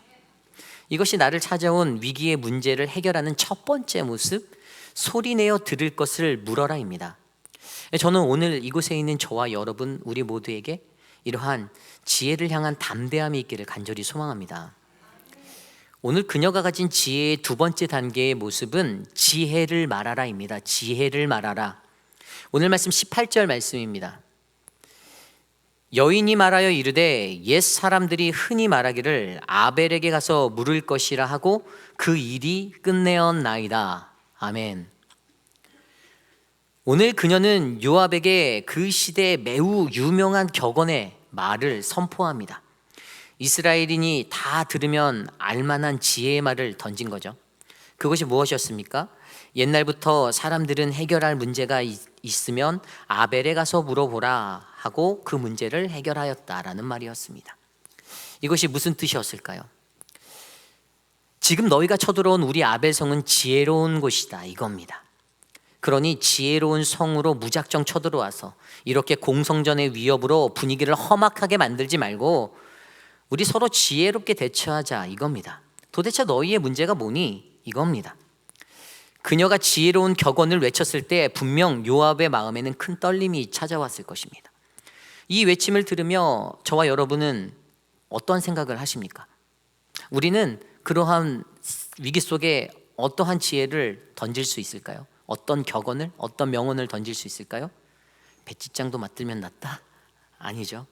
이것이 나를 찾아온 위기의 문제를 해결하는 첫 번째 모습, 소리내어 들을 것을 물어라입니다. 저는 오늘 이곳에 있는 저와 여러분 우리 모두에게 이러한 지혜를 향한 담대함이 있기를 간절히 소망합니다. 오늘 그녀가 가진 지혜의 두 번째 단계의 모습은 지혜를 말하라입니다. 지혜를 말하라. 오늘 말씀 18절 말씀입니다. 여인이 말하여 이르되 옛 사람들이 흔히 말하기를 아벨에게 가서 물을 것이라 하고 그 일이 끝내었나이다. 아멘. 오늘 그녀는 요압에게 그 시대의 매우 유명한 격언의 말을 선포합니다. 이스라엘인이 다 들으면 알만한 지혜의 말을 던진 거죠. 그것이 무엇이었습니까? 옛날부터 사람들은 해결할 문제가 있으면 아벨에 가서 물어보라 하고 그 문제를 해결하였다라는 말이었습니다. 이것이 무슨 뜻이었을까요? 지금 너희가 쳐들어온 우리 아벨성은 지혜로운 곳이다 이겁니다. 그러니 지혜로운 성으로 무작정 쳐들어와서 이렇게 공성전의 위협으로 분위기를 험악하게 만들지 말고 우리 서로 지혜롭게 대처하자 이겁니다. 도대체 너희의 문제가 뭐니? 이겁니다. 그녀가 지혜로운 격언을 외쳤을 때 분명 요압의 마음에는 큰 떨림이 찾아왔을 것입니다. 이 외침을 들으며 저와 여러분은 어떤 생각을 하십니까? 우리는 그러한 위기 속에 어떠한 지혜를 던질 수 있을까요? 어떤 격언을, 어떤 명언을 던질 수 있을까요? 배지장도 맞들면 낫다? 아니죠.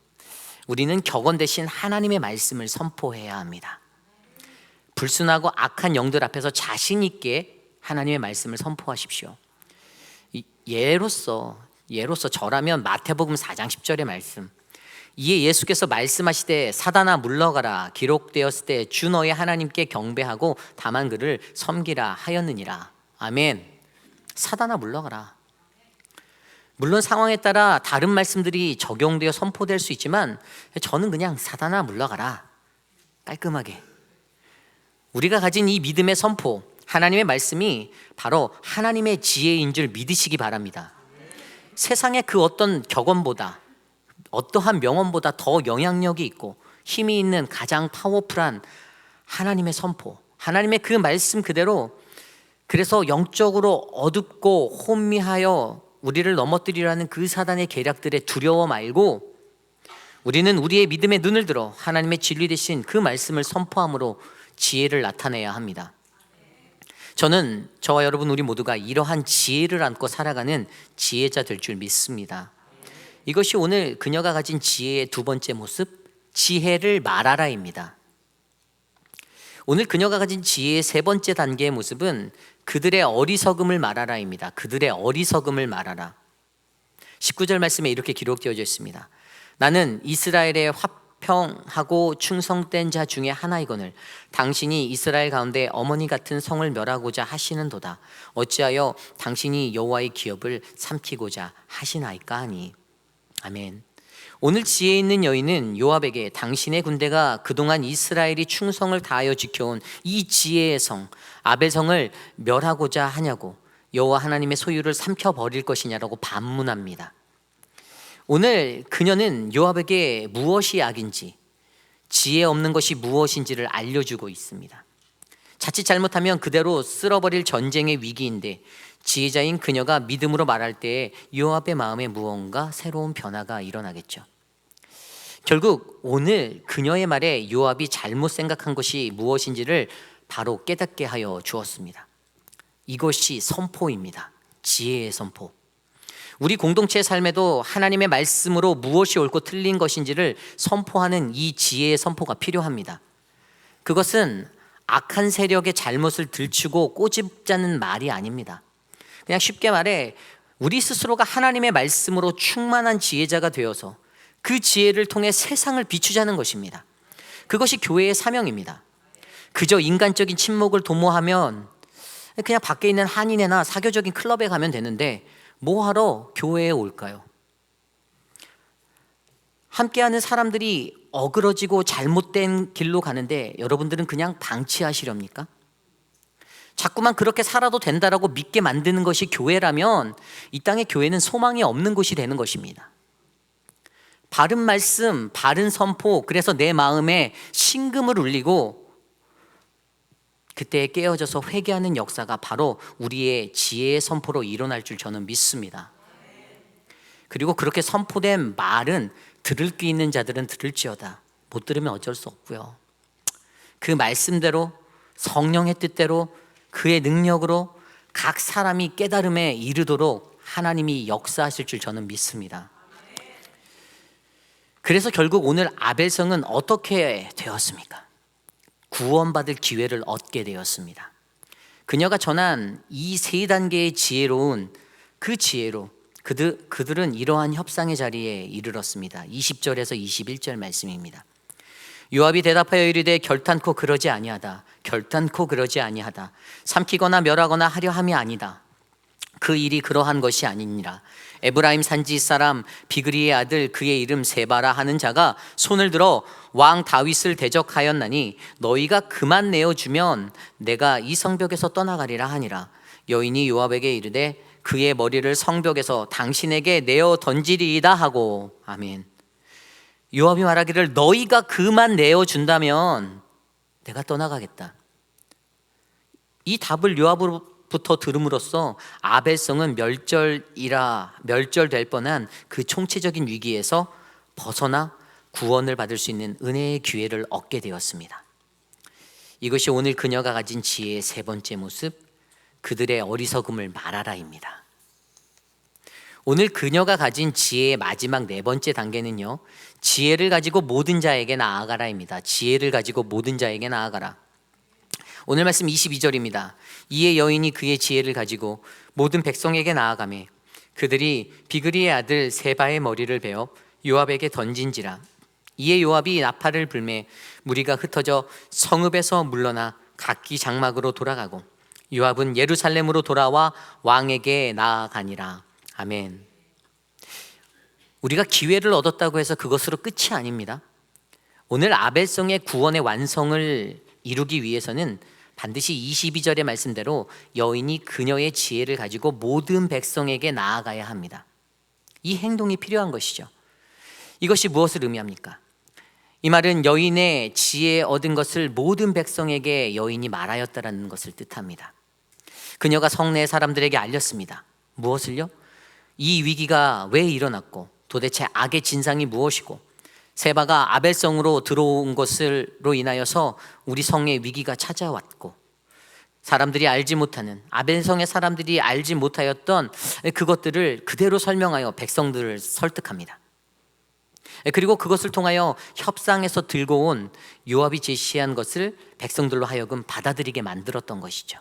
우리는 격언 대신 하나님의 말씀을 선포해야 합니다. 불순하고 악한 영들 앞에서 자신 있게 하나님의 말씀을 선포하십시오. 예로서 저라면 마태복음 4장 10절의 말씀, 이에 예수께서 말씀하시되 사단아 물러가라 기록되었을 때 주 너의 하나님께 경배하고 다만 그를 섬기라 하였느니라. 아멘. 사단아 물러가라. 물론 상황에 따라 다른 말씀들이 적용되어 선포될 수 있지만 저는 그냥 사단아 물러가라, 깔끔하게. 우리가 가진 이 믿음의 선포, 하나님의 말씀이 바로 하나님의 지혜인 줄 믿으시기 바랍니다. 세상의 그 어떤 격언보다, 어떠한 명언보다 더 영향력이 있고 힘이 있는 가장 파워풀한 하나님의 선포, 하나님의 그 말씀 그대로, 그래서 영적으로 어둡고 혼미하여 우리를 넘어뜨리려는 그 사단의 계략들에 두려워 말고 우리는 우리의 믿음의 눈을 들어 하나님의 진리 되신 그 말씀을 선포함으로 지혜를 나타내야 합니다. 저는 저와 여러분 우리 모두가 이러한 지혜를 안고 살아가는 지혜자 될 줄 믿습니다. 이것이 오늘 그녀가 가진 지혜의 두 번째 모습, 지혜를 말하라입니다. 오늘 그녀가 가진 지혜의 세 번째 단계의 모습은 그들의 어리석음을 말하라입니다. 그들의 어리석음을 말하라. 19절 말씀에 이렇게 기록되어져 있습니다. 나는 이스라엘의 화평하고 충성된 자 중에 하나이거늘 당신이 이스라엘 가운데 어머니 같은 성을 멸하고자 하시는도다. 어찌하여 당신이 여호와의 기업을 삼키고자 하시나이까 하니. 아멘. 오늘 지혜 있는 여인은 요압에게 당신의 군대가 그동안 이스라엘이 충성을 다하여 지켜온 이 지혜의 성 아벨성을 멸하고자 하냐고, 여호와 하나님의 소유를 삼켜버릴 것이냐라고 반문합니다. 오늘 그녀는 요압에게 무엇이 악인지, 지혜 없는 것이 무엇인지를 알려주고 있습니다. 자칫 잘못하면 그대로 쓸어버릴 전쟁의 위기인데 지혜자인 그녀가 믿음으로 말할 때에 요압의 마음에 무언가 새로운 변화가 일어나겠죠. 결국 오늘 그녀의 말에 요압이 잘못 생각한 것이 무엇인지를 바로 깨닫게 하여 주었습니다. 이것이 선포입니다. 지혜의 선포. 우리 공동체의 삶에도 하나님의 말씀으로 무엇이 옳고 틀린 것인지를 선포하는 이 지혜의 선포가 필요합니다. 그것은 악한 세력의 잘못을 들추고 꼬집자는 말이 아닙니다. 그냥 쉽게 말해 우리 스스로가 하나님의 말씀으로 충만한 지혜자가 되어서 그 지혜를 통해 세상을 비추자는 것입니다. 그것이 교회의 사명입니다. 그저 인간적인 친목을 도모하면 그냥 밖에 있는 한인회나 사교적인 클럽에 가면 되는데 뭐하러 교회에 올까요? 함께하는 사람들이 어그러지고 잘못된 길로 가는데 여러분들은 그냥 방치하시렵니까? 자꾸만 그렇게 살아도 된다라고 믿게 만드는 것이 교회라면 이 땅의 교회는 소망이 없는 곳이 되는 것입니다. 바른 말씀, 바른 선포, 그래서 내 마음에 신금을 울리고 그때 깨어져서 회개하는 역사가 바로 우리의 지혜의 선포로 일어날 줄 저는 믿습니다. 그리고 그렇게 선포된 말은 들을 귀 있는 자들은 들을지어다. 못 들으면 어쩔 수 없고요. 그 말씀대로 성령의 뜻대로 그의 능력으로 각 사람이 깨달음에 이르도록 하나님이 역사하실 줄 저는 믿습니다. 그래서 결국 오늘 아벨성은 어떻게 되었습니까? 구원받을 기회를 얻게 되었습니다. 그녀가 전한 이 세 단계의 지혜로운 그 지혜로 그들은 이러한 협상의 자리에 이르렀습니다. 20절에서 21절 말씀입니다. 요압이 대답하여 이르되 결단코 그러지 아니하다. 결단코 그러지 아니하다. 삼키거나 멸하거나 하려 함이 아니다. 그 일이 그러한 것이 아니니라. 에브라임 산지 사람 비그리의 아들 그의 이름 세바라 하는 자가 손을 들어 왕 다윗을 대적하였나니 너희가 그만 내어주면 내가 이 성벽에서 떠나가리라 하니라. 여인이 요압에게 이르되 그의 머리를 성벽에서 당신에게 내어 던지리이다 하고. 아멘. 요압이 말하기를 너희가 그만 내어준다면 내가 떠나가겠다. 이 답을 요압으로부터 들음으로써 아벨성은 멸절될 뻔한 그 총체적인 위기에서 벗어나 구원을 받을 수 있는 은혜의 기회를 얻게 되었습니다. 이것이 오늘 그녀가 가진 지혜의 세 번째 모습, 그들의 어리석음을 말하라입니다. 오늘 그녀가 가진 지혜의 마지막 네 번째 단계는요, 지혜를 가지고 모든 자에게 나아가라입니다. 지혜를 가지고 모든 자에게 나아가라. 오늘 말씀 22절입니다. 이에 여인이 그의 지혜를 가지고 모든 백성에게 나아가매 그들이 비그리의 아들 세바의 머리를 베어 요압에게 던진지라. 이에 요압이 나팔을 불매 무리가 흩어져 성읍에서 물러나 각기 장막으로 돌아가고 요압은 예루살렘으로 돌아와 왕에게 나아가니라. 아멘. 우리가 기회를 얻었다고 해서 그것으로 끝이 아닙니다. 오늘 아벨성의 구원의 완성을 이루기 위해서는 반드시 22절의 말씀대로 여인이 그녀의 지혜를 가지고 모든 백성에게 나아가야 합니다. 이 행동이 필요한 것이죠. 이것이 무엇을 의미합니까? 이 말은 여인의 지혜 얻은 것을 모든 백성에게 여인이 말하였다라는 것을 뜻합니다. 그녀가 성내의 사람들에게 알렸습니다. 무엇을요? 이 위기가 왜 일어났고 도대체 악의 진상이 무엇이고 세바가 아벨성으로 들어온 것으로 인하여서 우리 성에 위기가 찾아왔고 사람들이 알지 못하는 아벨성의 사람들이 알지 못하였던 그것들을 그대로 설명하여 백성들을 설득합니다. 그리고 그것을 통하여 협상에서 들고 온 요압이 제시한 것을 백성들로 하여금 받아들이게 만들었던 것이죠.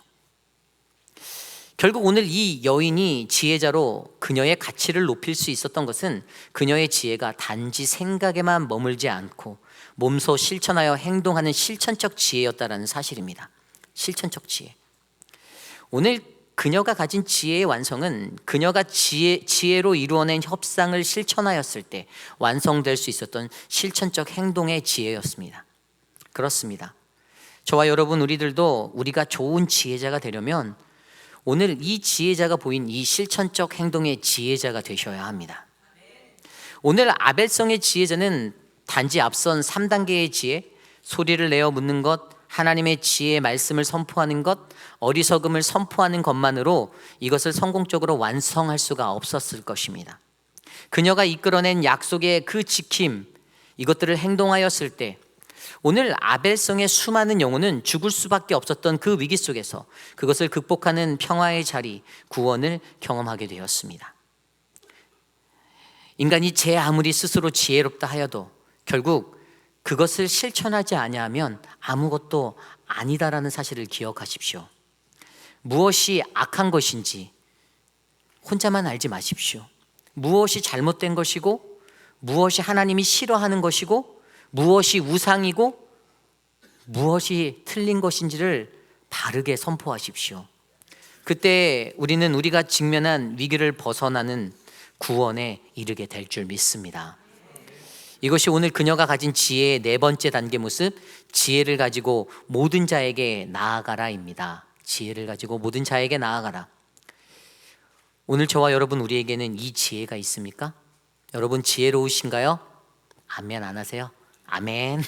결국 오늘 이 여인이 지혜자로 그녀의 가치를 높일 수 있었던 것은 그녀의 지혜가 단지 생각에만 머물지 않고 몸소 실천하여 행동하는 실천적 지혜였다라는 사실입니다. 실천적 지혜. 오늘 그녀가 가진 지혜의 완성은 그녀가 지혜로 이루어낸 협상을 실천하였을 때 완성될 수 있었던 실천적 행동의 지혜였습니다. 그렇습니다. 저와 여러분 우리들도 우리가 좋은 지혜자가 되려면 오늘 이 지혜자가 보인 이 실천적 행동의 지혜자가 되셔야 합니다. 오늘 아벨성의 지혜자는 단지 앞선 3단계의 지혜, 소리를 내어 묻는 것, 하나님의 지혜의 말씀을 선포하는 것, 어리석음을 선포하는 것만으로 이것을 성공적으로 완성할 수가 없었을 것입니다. 그녀가 이끌어낸 약속의 그 지킴, 이것들을 행동하였을 때 오늘 아벨성의 수많은 영혼은 죽을 수밖에 없었던 그 위기 속에서 그것을 극복하는 평화의 자리, 구원을 경험하게 되었습니다. 인간이 제 아무리 스스로 지혜롭다 하여도 결국 그것을 실천하지 아니하면 아무것도 아니다라는 사실을 기억하십시오. 무엇이 악한 것인지 혼자만 알지 마십시오. 무엇이 잘못된 것이고 무엇이 하나님이 싫어하는 것이고 무엇이 우상이고 무엇이 틀린 것인지를 바르게 선포하십시오. 그때 우리는 우리가 직면한 위기를 벗어나는 구원에 이르게 될 줄 믿습니다. 이것이 오늘 그녀가 가진 지혜의 네 번째 단계 모습, 지혜를 가지고 모든 자에게 나아가라입니다. 지혜를 가지고 모든 자에게 나아가라. 오늘 저와 여러분 우리에게는 이 지혜가 있습니까? 여러분 지혜로우신가요? 아멘 안 하세요? 아멘.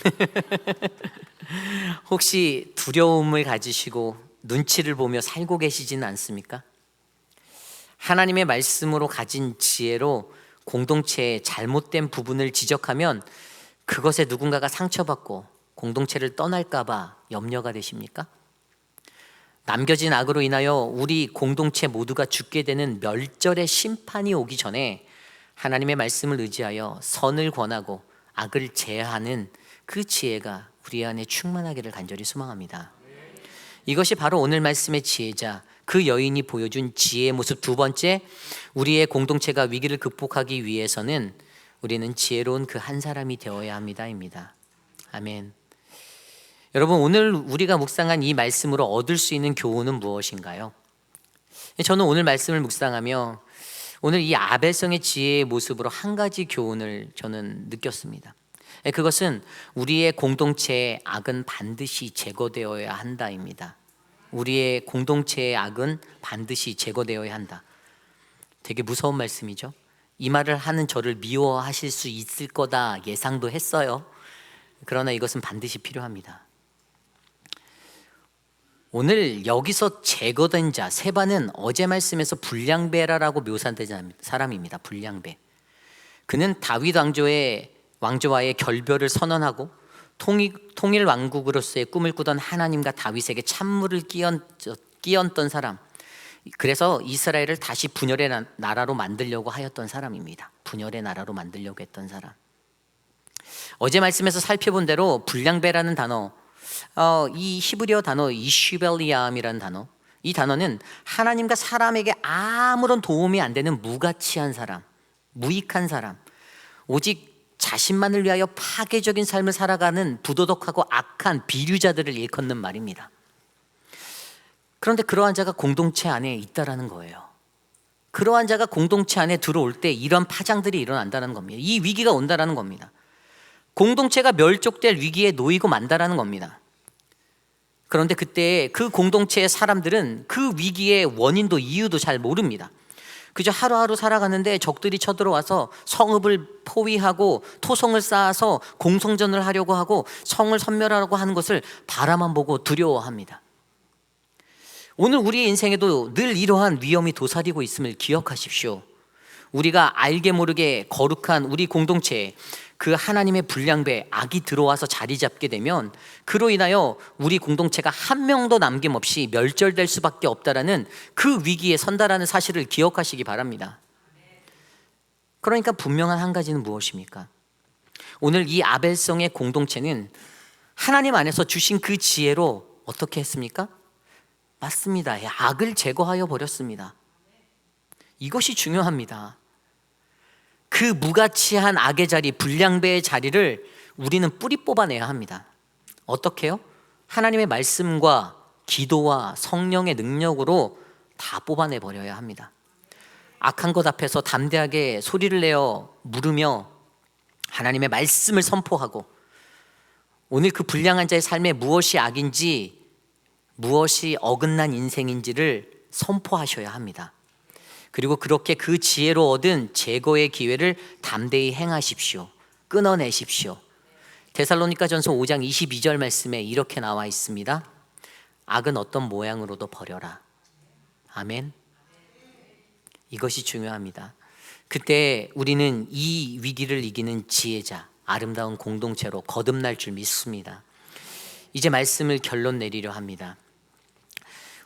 혹시 두려움을 가지시고 눈치를 보며 살고 계시지는 않습니까? 하나님의 말씀으로 가진 지혜로 공동체의 잘못된 부분을 지적하면 그것에 누군가가 상처받고 공동체를 떠날까 봐 염려가 되십니까? 남겨진 악으로 인하여 우리 공동체 모두가 죽게 되는 멸절의 심판이 오기 전에 하나님의 말씀을 의지하여 선을 권하고 악을 제하는 그 지혜가 우리 안에 충만하기를 간절히 소망합니다. 이것이 바로 오늘 말씀의 지혜자 그 여인이 보여준 지혜의 모습 두 번째, 우리의 공동체가 위기를 극복하기 위해서는 우리는 지혜로운 그 한 사람이 되어야 합니다입니다. 아멘. 여러분 오늘 우리가 묵상한 이 말씀으로 얻을 수 있는 교훈은 무엇인가요? 저는 오늘 말씀을 묵상하며 오늘 이 아벨성의 지혜의 모습으로 한 가지 교훈을 저는 느꼈습니다. 그것은 우리의 공동체의 악은 반드시 제거되어야 한다입니다. 우리의 공동체의 악은 반드시 제거되어야 한다. 되게 무서운 말씀이죠. 이 말을 하는 저를 미워하실 수 있을 거다 예상도 했어요. 그러나 이것은 반드시 필요합니다. 오늘 여기서 제거된 자 세바는 어제 말씀에서 불량배라라고 묘사된 사람입니다. 불량배. 그는 다윗 왕조와의 결별을 선언하고 통일 왕국으로서의 꿈을 꾸던 하나님과 다윗에게 찬물을 끼얹던 사람. 그래서 이스라엘을 다시 분열의 나라로 만들려고 하였던 사람입니다. 분열의 나라로 만들려고 했던 사람. 어제 말씀에서 살펴본 대로 불량배라는 단어, 이 히브리어 단어 이슈벨리암이라는 단어, 이 단어는 하나님과 사람에게 아무런 도움이 안 되는 무가치한 사람, 무익한 사람, 오직 자신만을 위하여 파괴적인 삶을 살아가는 부도덕하고 악한 비류자들을 일컫는 말입니다. 그런데 그러한 자가 공동체 안에 있다라는 거예요. 그러한 자가 공동체 안에 들어올 때 이런 파장들이 일어난다는 겁니다. 이 위기가 온다라는 겁니다. 공동체가 멸족될 위기에 놓이고 만다라는 겁니다. 그런데 그때 그 공동체의 사람들은 그 위기의 원인도 이유도 잘 모릅니다. 그저 하루하루 살아가는데 적들이 쳐들어와서 성읍을 포위하고 토성을 쌓아서 공성전을 하려고 하고 성을 섬멸하려고 하는 것을 바라만 보고 두려워합니다. 오늘 우리의 인생에도 늘 이러한 위험이 도사리고 있음을 기억하십시오. 우리가 알게 모르게 거룩한 우리 공동체에 그 하나님의 불량배 악이 들어와서 자리 잡게 되면 그로 인하여 우리 공동체가 한 명도 남김없이 멸절될 수밖에 없다라는 그 위기에 선다라는 사실을 기억하시기 바랍니다. 그러니까 분명한 한 가지는 무엇입니까? 오늘 이 아벨성의 공동체는 하나님 안에서 주신 그 지혜로 어떻게 했습니까? 맞습니다. 악을 제거하여 버렸습니다. 이것이 중요합니다. 그 무가치한 악의 자리, 불량배의 자리를 우리는 뿌리 뽑아내야 합니다. 어떻게요? 하나님의 말씀과 기도와 성령의 능력으로 다 뽑아내버려야 합니다. 악한 것 앞에서 담대하게 소리를 내어 물으며 하나님의 말씀을 선포하고 오늘 그 불량한 자의 삶에 무엇이 악인지 무엇이 어긋난 인생인지를 선포하셔야 합니다. 그리고 그렇게 그 지혜로 얻은 제거의 기회를 담대히 행하십시오. 끊어내십시오. 데살로니가전서 5장 22절 말씀에 이렇게 나와 있습니다. 악은 어떤 모양으로도 버려라. 아멘. 이것이 중요합니다. 그때 우리는 이 위기를 이기는 지혜자, 아름다운 공동체로 거듭날 줄 믿습니다. 이제 말씀을 결론 내리려 합니다.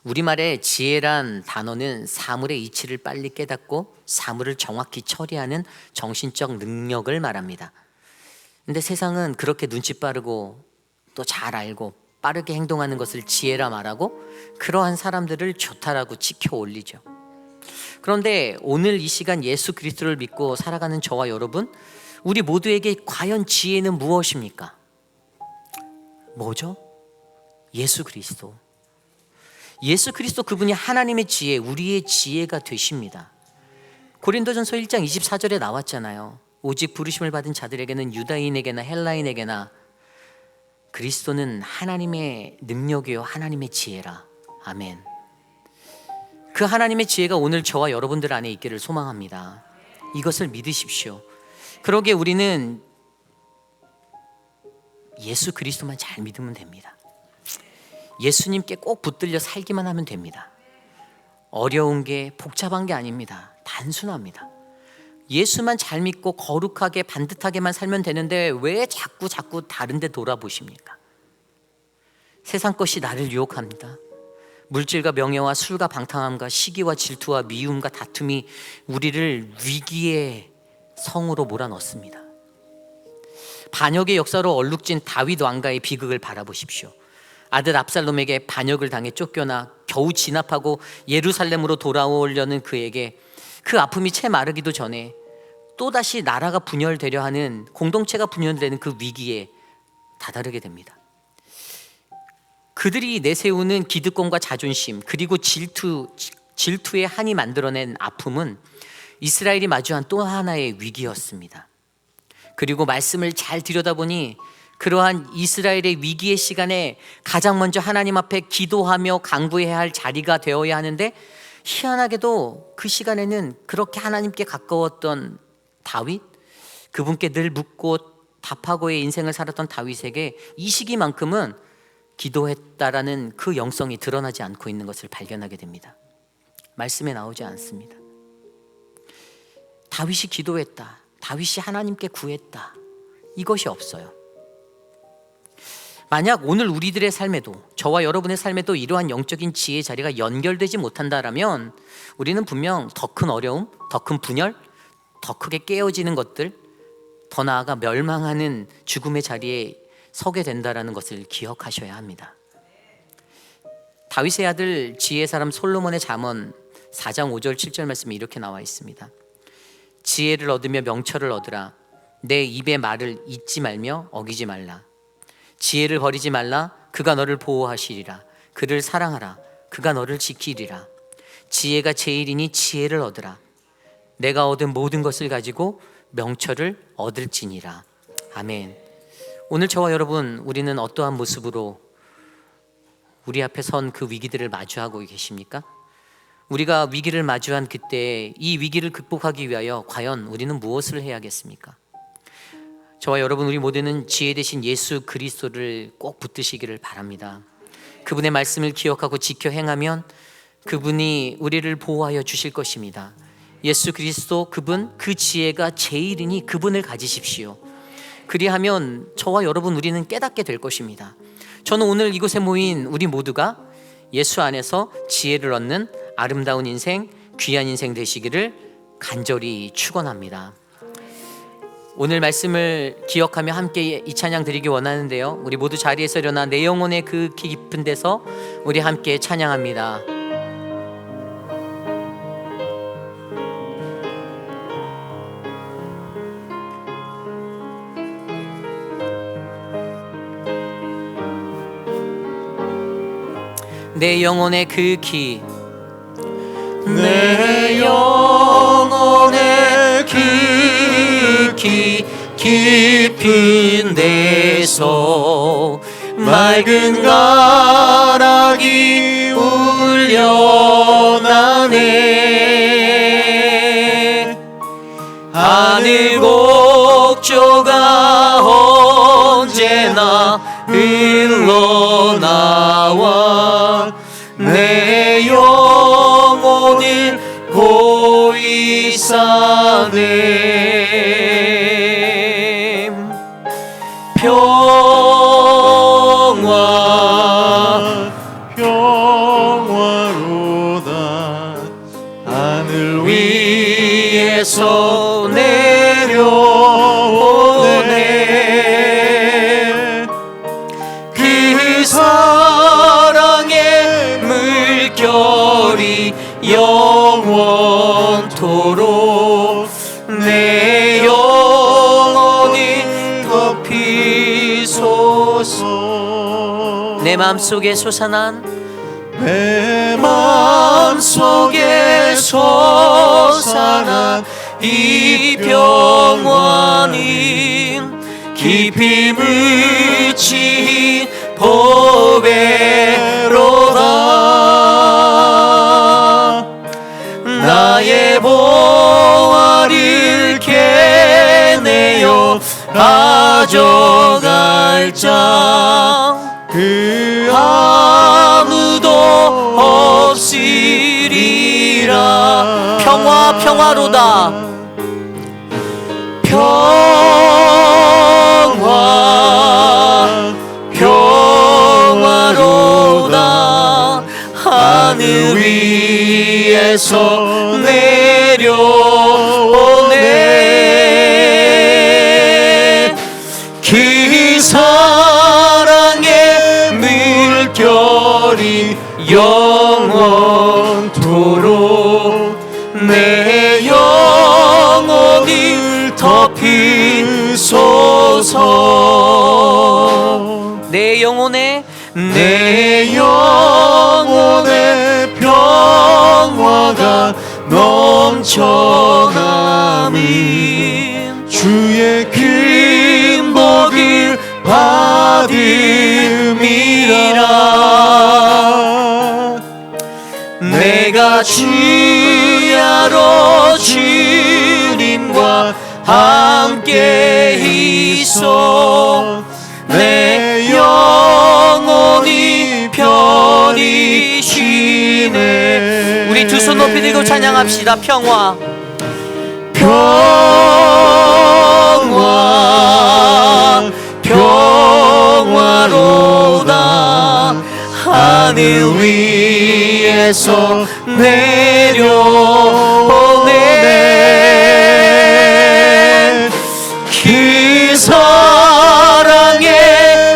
우리말의 지혜란 단어는 사물의 이치를 빨리 깨닫고 사물을 정확히 처리하는 정신적 능력을 말합니다. 근데 세상은 그렇게 눈치 빠르고 또 잘 알고 빠르게 행동하는 것을 지혜라 말하고 그러한 사람들을 좋다라고 치켜 올리죠. 그런데 오늘 이 시간 예수 그리스도를 믿고 살아가는 저와 여러분, 우리 모두에게 과연 지혜는 무엇입니까? 뭐죠? 예수 그리스도. 예수 그리스도 그분이 하나님의 지혜, 우리의 지혜가 되십니다. 고린도전서 1장 24절에 나왔잖아요. 오직 부르심을 받은 자들에게는 유다인에게나 헬라인에게나 그리스도는 하나님의 능력이요 하나님의 지혜라. 아멘. 그 하나님의 지혜가 오늘 저와 여러분들 안에 있기를 소망합니다. 이것을 믿으십시오. 그러기에 우리는 예수 그리스도만 잘 믿으면 됩니다. 예수님께 꼭 붙들려 살기만 하면 됩니다. 어려운 게 복잡한 게 아닙니다. 단순합니다. 예수만 잘 믿고 거룩하게 반듯하게만 살면 되는데 왜 자꾸 다른 데 돌아보십니까? 세상 것이 나를 유혹합니다. 물질과 명예와 술과 방탕함과 시기와 질투와 미움과 다툼이 우리를 위기의 성으로 몰아넣습니다. 반역의 역사로 얼룩진 다윗 왕가의 비극을 바라보십시오. 아들 압살롬에게 반역을 당해 쫓겨나 겨우 진압하고 예루살렘으로 돌아오려는 그에게 그 아픔이 채 마르기도 전에 또다시 나라가 분열되려 하는, 공동체가 분열되는 그 위기에 다다르게 됩니다. 그들이 내세우는 기득권과 자존심, 그리고 질투의 한이 만들어낸 아픔은 이스라엘이 마주한 또 하나의 위기였습니다. 그리고 말씀을 잘 들여다보니 그러한 이스라엘의 위기의 시간에 가장 먼저 하나님 앞에 기도하며 간구해야 할 자리가 되어야 하는데, 희한하게도 그 시간에는 그렇게 하나님께 가까웠던 다윗, 그분께 늘 묻고 답하고의 인생을 살았던 다윗에게 이 시기만큼은 기도했다라는 그 영성이 드러나지 않고 있는 것을 발견하게 됩니다. 말씀에 나오지 않습니다. 다윗이 기도했다, 다윗이 하나님께 구했다, 이것이 없어요. 만약 오늘 우리들의 삶에도, 저와 여러분의 삶에도 이러한 영적인 지혜의 자리가 연결되지 못한다라면 우리는 분명 더 큰 어려움, 더 큰 분열, 더 크게 깨어지는 것들, 더 나아가 멸망하는 죽음의 자리에 서게 된다라는 것을 기억하셔야 합니다. 다윗의 아들 지혜의 사람 솔로몬의 잠언 4장 5절 7절 말씀이 이렇게 나와 있습니다. 지혜를 얻으며 명철을 얻으라. 내 입의 말을 잊지 말며 어기지 말라. 지혜를 버리지 말라. 그가 너를 보호하시리라. 그를 사랑하라. 그가 너를 지키리라. 지혜가 제일이니 지혜를 얻으라. 내가 얻은 모든 것을 가지고 명철을 얻을지니라. 아멘. 오늘 저와 여러분, 우리는 어떠한 모습으로 우리 앞에 선 그 위기들을 마주하고 계십니까? 우리가 위기를 마주한 그때 이 위기를 극복하기 위하여 과연 우리는 무엇을 해야겠습니까? 저와 여러분, 우리 모두는 지혜 되신 예수 그리스도를 꼭 붙드시기를 바랍니다. 그분의 말씀을 기억하고 지켜 행하면 그분이 우리를 보호하여 주실 것입니다. 예수 그리스도, 그분, 그 지혜가 제일이니 그분을 가지십시오. 그리하면 저와 여러분, 우리는 깨닫게 될 것입니다. 저는 오늘 이곳에 모인 우리 모두가 예수 안에서 지혜를 얻는 아름다운 인생, 귀한 인생 되시기를 간절히 축원합니다. 오늘 말씀을 기억하며 함께 이 찬양 드리기 원하는데요, 우리 모두 자리에서 일어나 내 영혼의 그 깊은 데서 우리 함께 찬양합니다. 내 영혼의 그 기, 내 영혼의 그 깊은 데서 맑은 가락이 울려나네. 하늘 곡조가 언제나 흘러나와 내 영혼을 고이 싸네. 평화로다 하늘 위에서 내려오네. 그 사랑의 물결이 영원 영원토록 내 영혼이 덮이소서. 내 마음속에 솟아난 내 마음속에 솟아난 이 평안이 깊이 묻힌 보배로다. 나의 보화를 캐내어 가져갈 자 그 아무도 없으리라. 평화 평화로다. 평화 평화로다. 하늘 위에서 내려오네. 그 사랑의 물결이 영원토록 내 영혼을 덮이소서. 내 영혼에 내 영혼의 평화가 넘쳐나니 주의 큰 복을 받음이라. 내가 주야로 주님과 함께 있어 내 영혼이 편히 쉬네. 우리 두 손 높이 들고 찬양합시다. 평화 평화 평화로다. 하늘 위에서 내려오네. 그 사랑의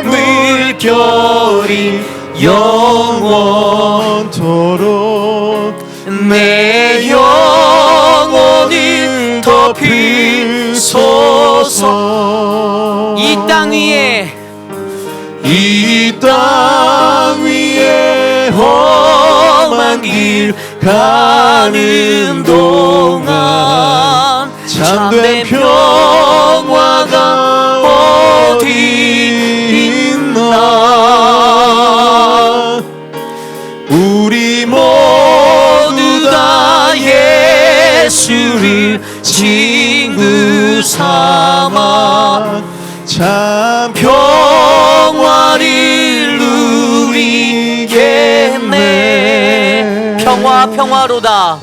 물결이 영원토록 내 영혼을 덮이소서. 이 땅 위에 이 땅 위에 험한 길 가는 동안 참된 평화가 어디 있나. 우리 모두 다 예수를 친구 삼아 참 평화를 누리겠네. 평화 평화로다.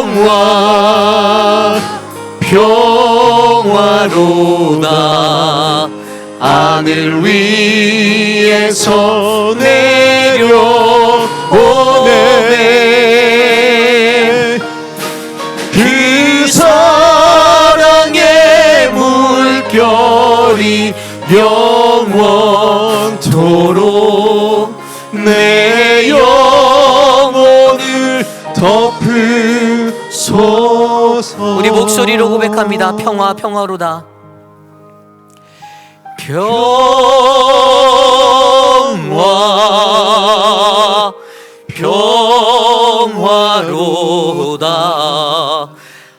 평화 평화로다. 하늘 위에서 내려오네. 그 사랑의 물결이 영원토록 내 영혼을 덮으소서. 우리 목소리로 고백합니다. 평화 평화로다. 평화 평화로다.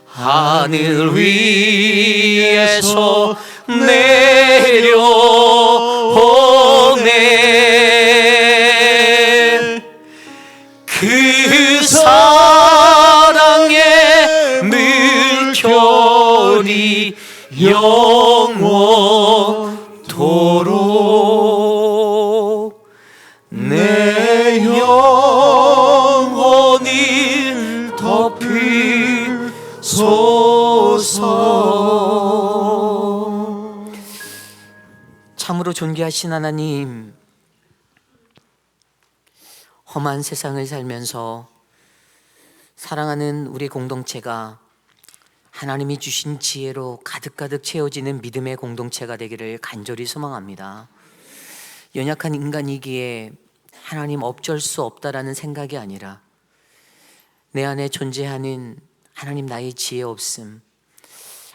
하늘 위에서 내려오네. 그 사랑의 물결이 영원토록 내 영혼을 덮이소서. 참으로 존귀하신 하나님, 험한 세상을 살면서 사랑하는 우리 공동체가 하나님이 주신 지혜로 가득가득 채워지는 믿음의 공동체가 되기를 간절히 소망합니다. 연약한 인간이기에 하나님 어쩔 수 없다라는 생각이 아니라 내 안에 존재하는 하나님 나의 지혜 없음,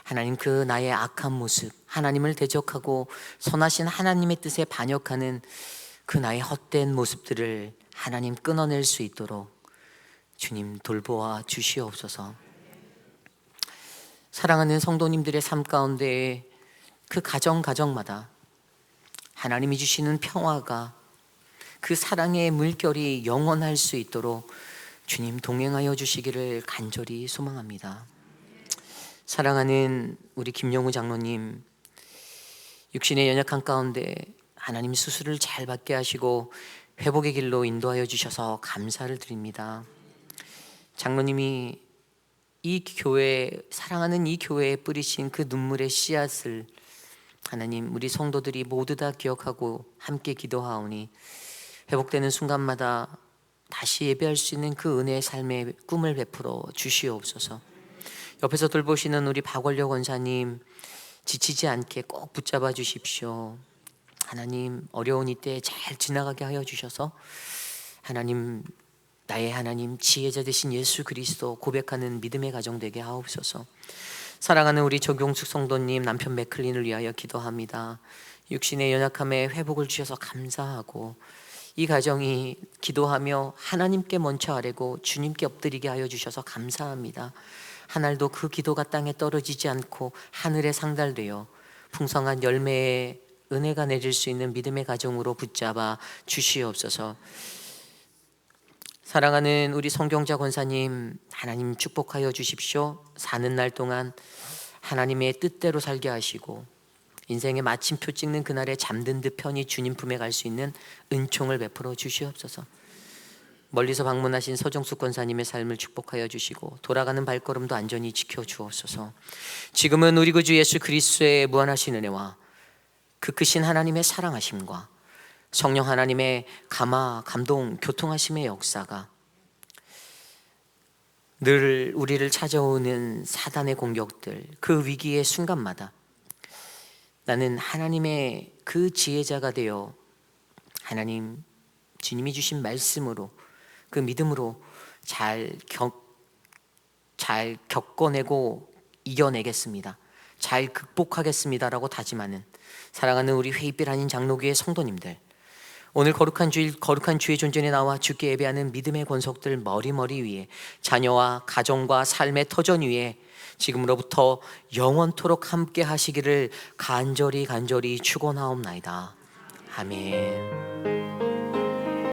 하나님 그 나의 악한 모습, 하나님을 대적하고 선하신 하나님의 뜻에 반역하는 그 나의 헛된 모습들을 하나님 끊어낼 수 있도록 주님 돌보아 주시옵소서. 사랑하는 성도님들의 삶 가운데 그 가정마다 하나님이 주시는 평화가, 그 사랑의 물결이 영원할 수 있도록 주님 동행하여 주시기를 간절히 소망합니다. 사랑하는 우리 김영우 장로님, 육신의 연약한 가운데 하나님 수술을 잘 받게 하시고 회복의 길로 인도하여 주셔서 감사를 드립니다. 장로님이 이 교회, 사랑하는 이 교회에 뿌리신 그 눈물의 씨앗을 하나님 우리 성도들이 모두 다 기억하고 함께 기도하오니 회복되는 순간마다 다시 예배할 수 있는 그 은혜의 삶의 꿈을 베풀어 주시옵소서. 옆에서 돌보시는 우리 박원려 권사님, 지치지 않게 꼭 붙잡아 주십시오. 하나님 어려운 이때 잘 지나가게 하여 주셔서 하나님, 나의 하나님 지혜자 되신 예수 그리스도 고백하는 믿음의 가정 되게 하옵소서. 사랑하는 우리 조경숙 성도님 남편 맥클린을 위하여 기도합니다. 육신의 연약함에 회복을 주셔서 감사하고 이 가정이 기도하며 하나님께 먼저 아뢰고 주님께 엎드리게 하여 주셔서 감사합니다. 하늘도 그 기도가 땅에 떨어지지 않고 하늘에 상달되어 풍성한 열매의 은혜가 내릴 수 있는 믿음의 가정으로 붙잡아 주시옵소서. 사랑하는 우리 성경자 권사님, 하나님 축복하여 주십시오. 사는 날 동안 하나님의 뜻대로 살게 하시고 인생의 마침표 찍는 그날에 잠든 듯 편히 주님 품에 갈 수 있는 은총을 베풀어 주시옵소서. 멀리서 방문하신 서정숙 권사님의 삶을 축복하여 주시고 돌아가는 발걸음도 안전히 지켜 주옵소서. 지금은 우리 구주 예수 그리스도의 무한하신 은혜와 그 크신 하나님의 사랑하심과 성령 하나님의 감화, 감동, 교통하심의 역사가 늘 우리를 찾아오는 사단의 공격들, 그 위기의 순간마다 나는 하나님의 그 지혜자가 되어 하나님 주님이 주신 말씀으로 그 믿음으로 잘 겪어내고 이겨내겠습니다. 잘 극복하겠습니다라고 다짐하는 사랑하는 우리 회의빛 아닌 장로교회 성도님들, 오늘 거룩한 주의 존전에 나와 주께 예배하는 믿음의 권속들 머리 위에 자녀와 가정과 삶의 터전 위에 지금으로부터 영원토록 함께 하시기를 간절히 축원하옵나이다. 아멘.